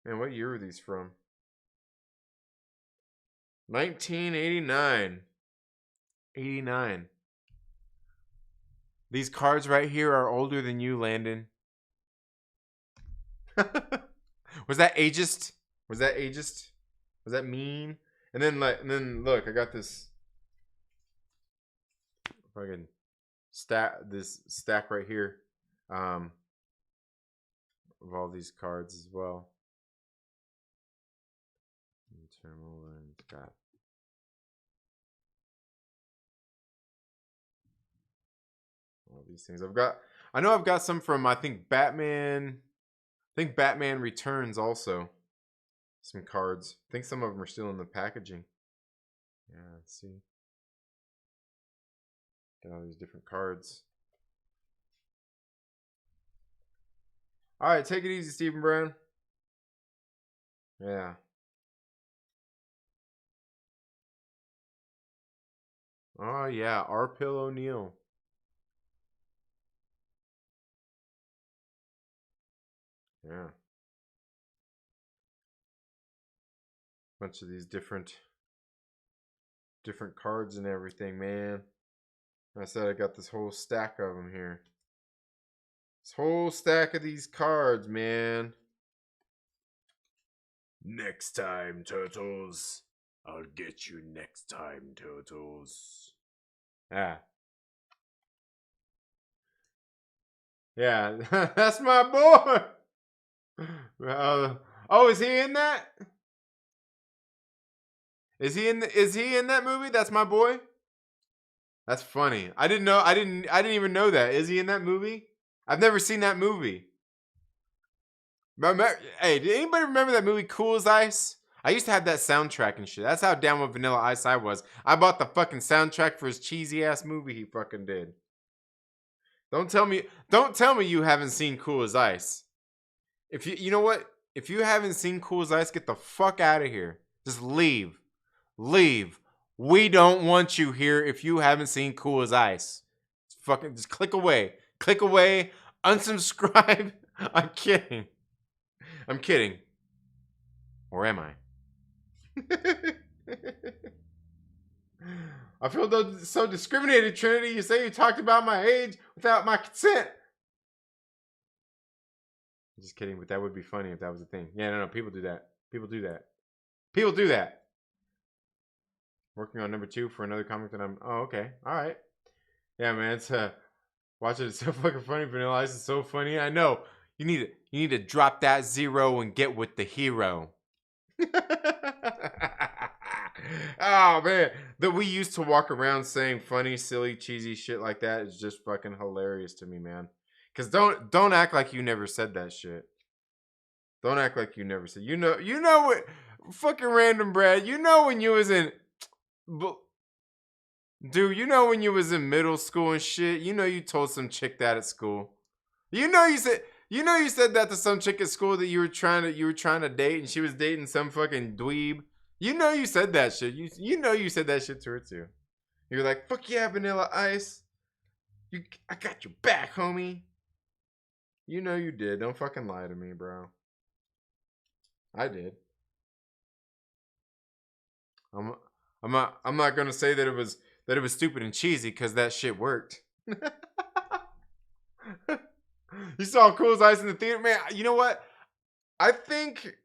Man, what year are these from? 1989. 89. These cards right here are older than you, Landon. Was that ageist? Was that ageist? Was that mean? And then look, I got this fucking stack right here. Of all these cards as well. Turn over and got all these things. I know I've got some from I think Batman Returns also. Some cards. I think some of them are still in the packaging. Yeah, let's see. Got all these different cards. All right, take it easy, Stephen Brown. Yeah. Oh yeah, R. O'Neil. Yeah. Bunch of these different cards and everything, man. I said I got this whole stack of them here. This whole stack of these cards, man. Next time, Turtles. I'll get you next time, Turtles. Ah. Yeah, that's my boy. Oh, is he in that? Is he in that movie? That's my boy. That's funny. I didn't know. I didn't even know that. Is he in that movie? I've never seen that movie. Hey, did anybody remember that movie Cool as Ice? I used to have that soundtrack and shit. That's how down with Vanilla Ice I was. I bought the fucking soundtrack for his cheesy ass movie he fucking did. Don't tell me you haven't seen Cool as Ice. If you know what? If you haven't seen Cool as Ice, get the fuck out of here. Just leave. Leave. We don't want you here if you haven't seen Cool as Ice. Fucking just click away. Click away. Unsubscribe. I'm kidding. I'm kidding. Or am I? I feel so discriminated, Trinity. You say you talked about my age without my consent. I'm just kidding, but that would be funny if that was a thing. Yeah, no, people do that. People do that. People do that. Working on number 2 for another comic that I'm... Oh, okay. All right. Yeah, man. It's watch it. It's so fucking funny. Vanilla Ice is so funny. I know. You need to drop that 0 and get with the hero. Oh man, that we used to walk around saying funny, silly, cheesy shit like that is just fucking hilarious to me, man. Cause don't act like you never said that shit. Don't act like you never said. You know what? Fucking random Brad. You know when you was in But dude, you know when you was in middle school and shit, you know you told some chick that at school. You know you said that to some chick at school that you were trying to date and she was dating some fucking dweeb. You know you said that shit. You know you said that shit to her too. You were like, "Fuck yeah, Vanilla Ice. I got your back, homie." You know you did. Don't fucking lie to me, bro. I did. I'm I'm not gonna say that it was stupid and cheesy because that shit worked. You saw Cool as Ice in the theater, man. You know what? I think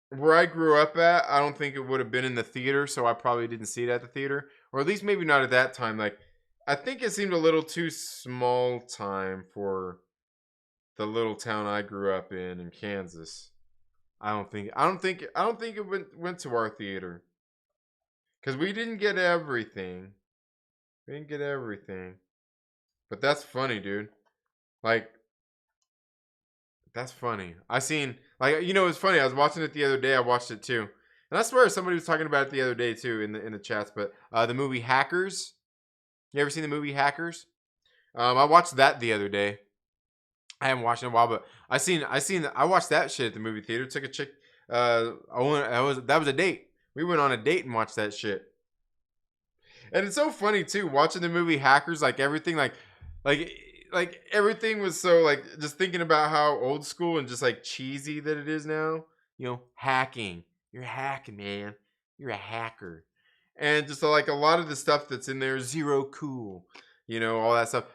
where I grew up at, I don't think it would have been in the theater, so I probably didn't see it at the theater, or at least maybe not at that time. Like, I think it seemed a little too small time for the little town I grew up in Kansas. I don't think it went to our theater because we didn't get everything. We didn't get everything, but that's funny, dude. Like, that's funny. I seen like it's funny. I was watching it the other day. I watched it too, and I swear somebody was talking about it the other day too in the chats. But the movie Hackers. You ever seen the movie Hackers? I watched that the other day. I haven't watched it in a while, but I watched that shit at the movie theater. Took a chick. That was a date. We went on a date and watched that shit. And it's so funny too, watching the movie Hackers. Like everything, like like everything was so like just thinking about how old school and just like cheesy that it is now. Hacking. You're hacking, man. You're a hacker. And just like a lot of the stuff that's in there, zero cool. All that stuff.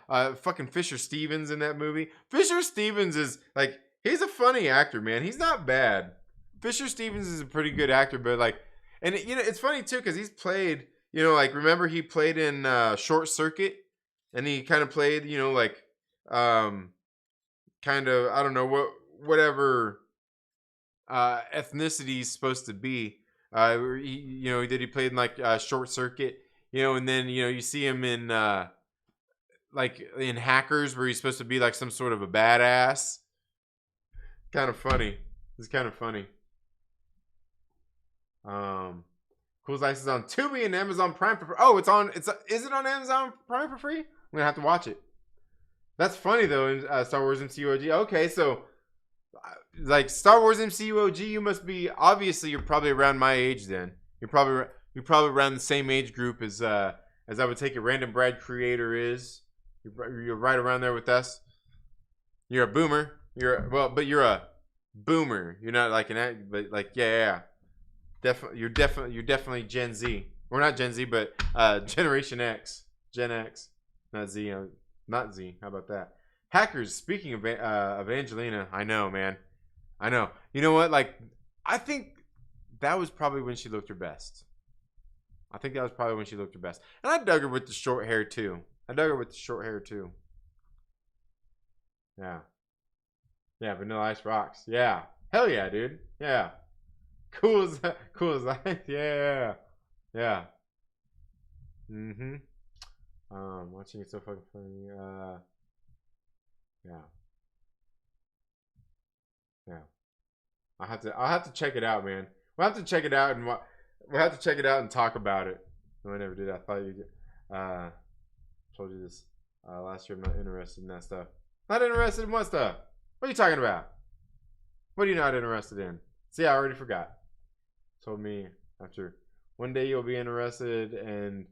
Fucking Fisher Stevens in that movie. Fisher Stevens is like, he's a funny actor, man. He's not bad. Fisher Stevens is a pretty good actor, but like, and it's funny too because he's played. Like remember he played in Short Circuit, and he kind of played, like, kind of I don't know whatever ethnicity he's supposed to be. He played in like Short Circuit, and then you see him in like in Hackers where he's supposed to be like some sort of a badass. Kind of funny. It's kind of funny. Cool as Ice is on Tubi and Amazon Prime for free. Oh, is it on Amazon Prime for free? I'm gonna have to watch it. That's funny though. In Star Wars MCU OG. Okay, so like Star Wars MCU OG, you must be you're probably around my age then. You're probably around the same age group as I would take it. Random Brad Creator is. You're right around there with us. You're a boomer. But you're a boomer. You're not like but like yeah. You're definitely Gen Z. Or not Gen Z, but Generation X. Gen X. Not Z. Not Z. How about that? Hackers, speaking of Angelina, I know, man. I know. You know what? Like, I think that was probably when she looked her best. And I dug her with the short hair, too. Yeah. Yeah, Vanilla Ice rocks. Yeah. Hell yeah, dude. Yeah. Cool as ice. Yeah. Yeah. Mm-hmm. Watching it so fucking funny. Yeah. Yeah. I'll have to check it out, man. We'll have to check it out and talk about it. No, I never did. I thought you told you this last year. I'm not interested in that stuff. Not interested in what stuff? What are you talking about? What are you not interested in? See, I already forgot. Told me after one day you'll be interested and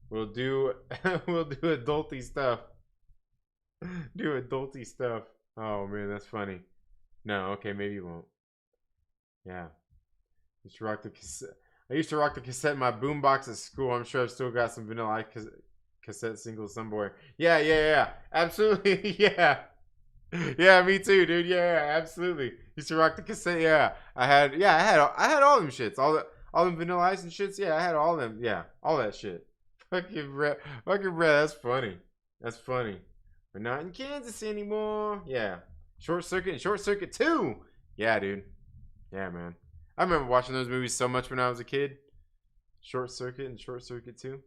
we'll do adulty stuff. Oh man, that's funny. No, okay, maybe you won't. Yeah. I used to rock the cassette in my boombox at school. I'm sure I've still got some Vanilla Ice cassette singles somewhere. Yeah. Absolutely. Yeah. Yeah, me too, dude. Yeah, absolutely. Used to rock the cassette. Yeah, I had all them shits, all them Vanilla Ice and shits. Yeah, I had all them. Yeah, all that shit. Fucking red. That's funny. We're not in Kansas anymore. Yeah, Short Circuit and Short Circuit 2. Yeah, dude. Yeah, man. I remember watching those movies so much when I was a kid. Short Circuit and Short Circuit 2.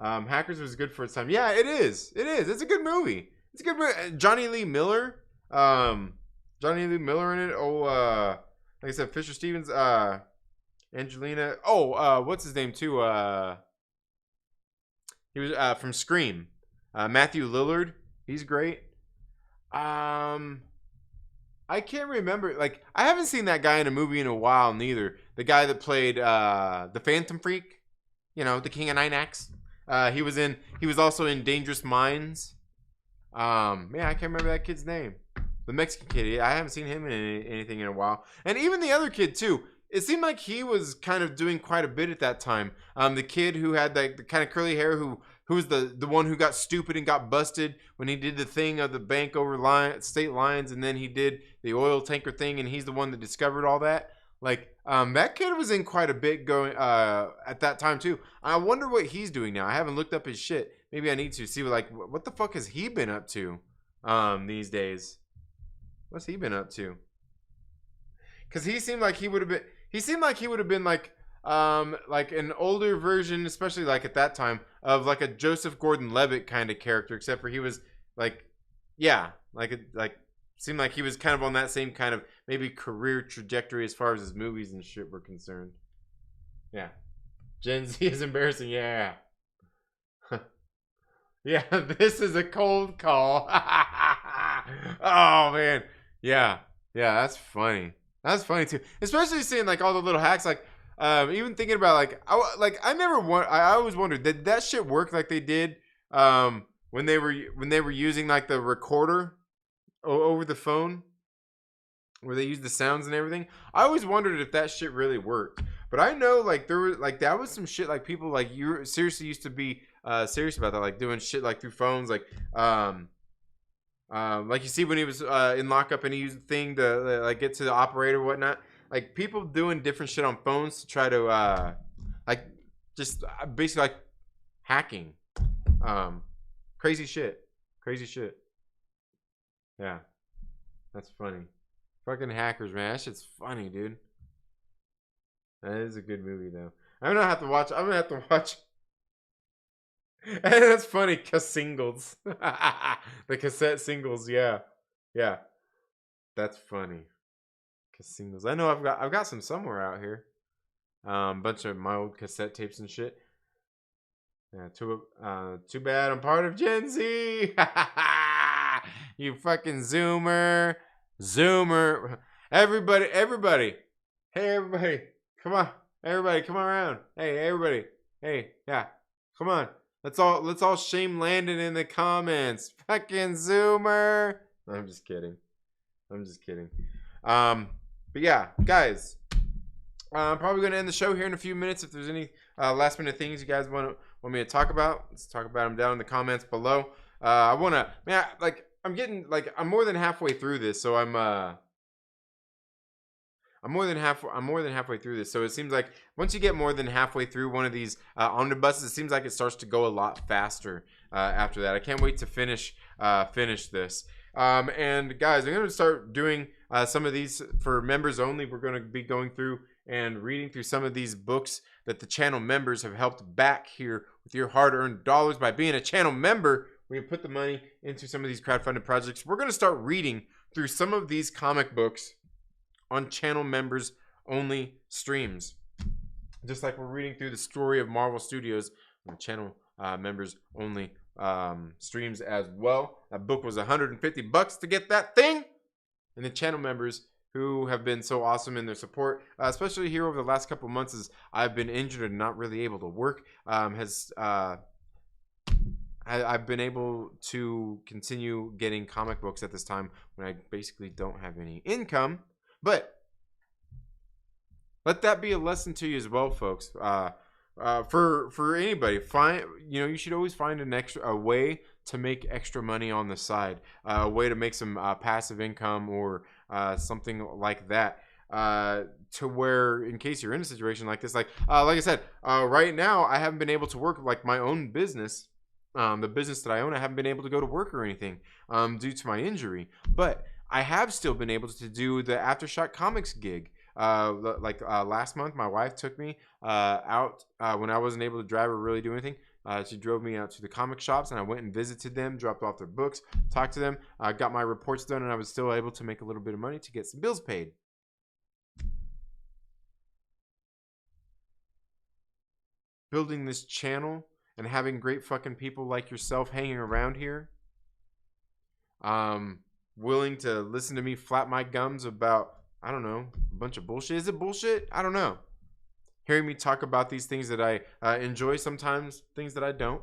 Hackers was good for its time. Yeah, it is. It's a good movie. It's a good movie. Johnny Lee Miller in it. Like I said, Fisher Stevens, Angelina. What's his name too? He was from Scream. Matthew Lillard. He's great. I can't remember. Like, I haven't seen that guy in a movie in a while, neither. The guy that played the Phantom Freak, you know, the King of Nine Acts. He was also in Dangerous Minds. Man, I can't remember that kid's name. The Mexican kid. I haven't seen him in anything in a while. And even the other kid too. It seemed like he was kind of doing quite a bit at that time. The kid who had the kind of curly hair, who was the one who got stupid and got busted when he did the thing of the bank over state lines, and then he did the oil tanker thing, and he's the one that discovered all that. Like, that kid was in quite a bit going at that time too. I wonder what he's doing now. I haven't looked up his shit. Maybe I need to see like what the fuck has he been up to these days. What's he been up to? Because he seemed like he would have been. He seemed like he would have been like an older version, especially like at that time, of like a Joseph Gordon-Levitt kind of character, except for he was like, yeah, like seemed like he was kind of on that same kind of maybe career trajectory as far as his movies and shit were concerned. Yeah, Gen Z is embarrassing. Yeah, yeah, this is a cold call. Oh man, yeah, that's funny. That's funny too, especially seeing like all the little hacks. Like, even thinking about I always wondered, did that shit work like they did when they were using like the recorder over the phone, where they used the sounds and everything. I always wondered if that shit really worked. But I know like there was like that was some shit like people like you seriously used to be serious about that, like doing shit like through phones, like you see when he was in lockup and he used the thing to like get to the operator or whatnot. Like people doing different shit on phones to try to like just basically like hacking. Crazy shit. Yeah, that's funny. Fucking hackers, man. That shit's funny, dude. That is a good movie though. I'm gonna have to watch. And that's funny, singles. The cassette singles, yeah. That's funny. Singles. I know I've got some somewhere out here. Bunch of my old cassette tapes and shit. Yeah, too bad I'm part of Gen Z. You fucking Zoomer. Everybody. Hey, everybody. Come on. Everybody, come around. Hey, everybody. Hey, yeah. Come on. Let's all shame Landon in the comments. Fucking Zoomer. I'm just kidding. But yeah, guys. I'm probably going to end the show here in a few minutes. If there's any last minute things you guys want me to talk about, let's talk about them down in the comments below. I'm more than halfway through this, so I'm more than halfway through this. So it seems like once you get more than halfway through one of these omnibuses, it seems like it starts to go a lot faster after that. I can't wait to finish this. And guys, I'm going to start doing some of these for members only. We're going to be going through and reading through some of these books that the channel members have helped back here with your hard-earned dollars. By being a channel member, we put the money into some of these crowdfunded projects. We're going to start reading through some of these comic books on channel members only streams, just like we're reading through the story of Marvel Studios on channel members only streams as well. That book was $150 to get that thing, and the channel members who have been so awesome in their support, especially here over the last couple months as I've been injured and not really able to work, I've been able to continue getting comic books at this time when I basically don't have any income. But let that be a lesson to you as well, folks. For anybody, you should always find a way to make extra money on the side, a way to make some passive income or something like that, to where in case you're in a situation like this, like I said, right now I haven't been able to work like my own business. The business that I own, I haven't been able to go to work or anything due to my injury, but I have still been able to do the Aftershock Comics gig. Last month, my wife took me out when I wasn't able to drive or really do anything. She drove me out to the comic shops, and I went and visited them, dropped off their books, talked to them, got my reports done, and I was still able to make a little bit of money to get some bills paid. Building this channel and having great fucking people like yourself hanging around here, willing to listen to me flap my gums about, I don't know, a bunch of bullshit. Is it bullshit? I don't know. Hearing me talk about these things that I enjoy sometimes, things that I don't.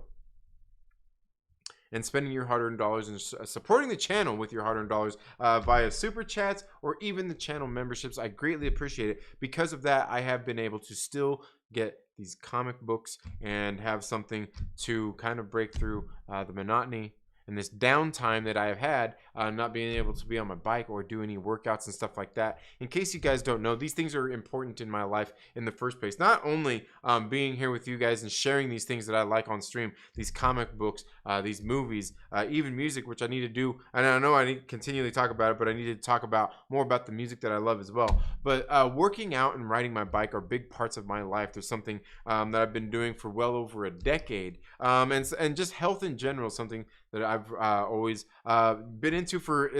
And spending your hard-earned dollars and supporting the channel with your hard-earned dollars via super chats or even the channel memberships. I greatly appreciate it. Because of that, I have been able to still get these comic books and have something to kind of break through the monotony and this downtime that I have had, not being able to be on my bike or do any workouts and stuff like that. In case you guys don't know, these things are important in my life in the first place. Not only being here with you guys and sharing these things that I like on stream, these comic books, these movies, even music, which I need to do. And I know I need to continually talk about it, but I need to talk about more about the music that I love as well. But working out and riding my bike are big parts of my life. There's something that I've been doing for well over a decade. And just health in general, something that I've always been into for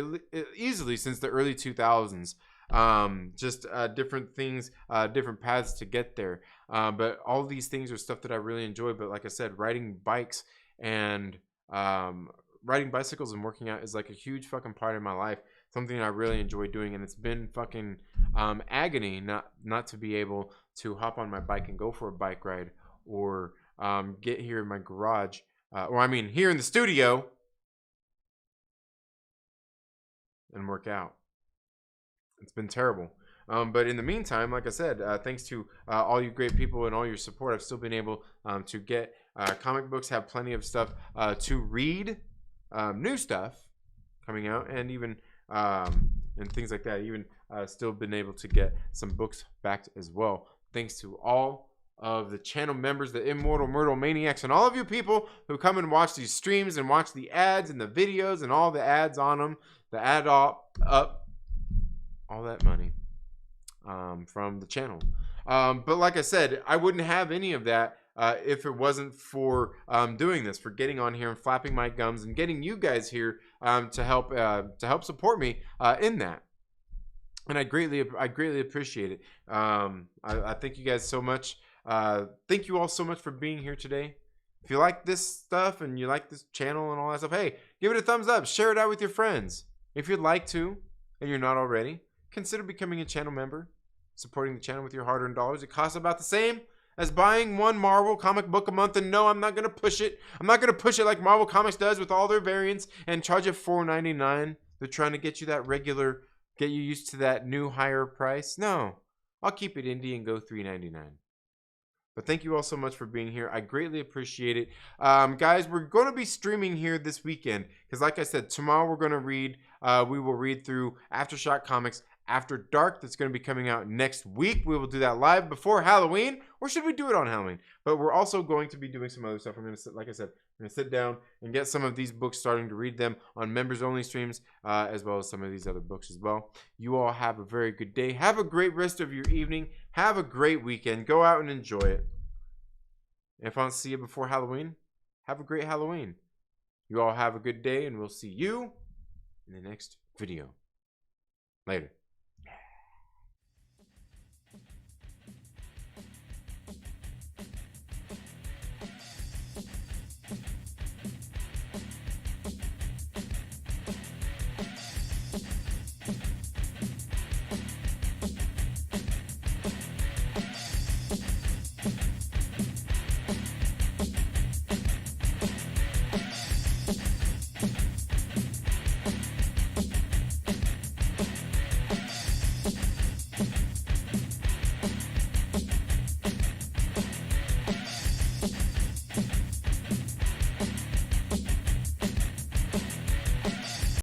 easily since the early 2000s. Just different things, different paths to get there. But all these things are stuff that I really enjoy. But like I said, riding bikes and riding bicycles and working out is like a huge fucking part of my life. Something I really enjoy doing, and it's been fucking agony not to be able to hop on my bike and go for a bike ride or get here in my garage. Or I mean, here in the studio and work out. It's been terrible. But in the meantime, like I said, thanks to all you great people and all your support, I've still been able to get comic books, have plenty of stuff to read, new stuff coming out, and even and things like that. Even still been able to get some books back as well. Thanks to all of the channel members, the Immortal Myrtle Maniacs, and all of you people who come and watch these streams and watch the ads and the videos and all the ads on them, the ad up, all that money from the channel. But like I said, I wouldn't have any of that if it wasn't for doing this, for getting on here and flapping my gums and getting you guys here to help support me in that. And I greatly appreciate it. I thank you guys so much. Thank you all so much for being here today. If you like this stuff and you like this channel and all that stuff, hey, give it a thumbs up. Share it out with your friends. If you'd like to, and you're not already, consider becoming a channel member, supporting the channel with your hard-earned dollars. It costs about the same as buying one Marvel comic book a month. And no, I'm not going to push it. I'm not going to push it like Marvel Comics does with all their variants and charge it $4.99. They're trying to get you that regular, get you used to that new higher price. No, I'll keep it indie and go $3.99. But thank you all so much for being here. I greatly appreciate it. Guys, we're going to be streaming here this weekend. Because like I said, tomorrow we're going to read, we will read through Aftershock Comics After Dark. That's going to be coming out next week. We will do that live before Halloween. Or should we do it on Halloween? But we're also going to be doing some other stuff. I'm going to, like I said, I'm going to sit down and get some of these books, starting to read them on members-only streams, as well as some of these other books as well. You all have a very good day. Have a great rest of your evening. Have a great weekend. Go out and enjoy it. And if I don't see you before Halloween, have a great Halloween. You all have a good day, and we'll see you in the next video. Later.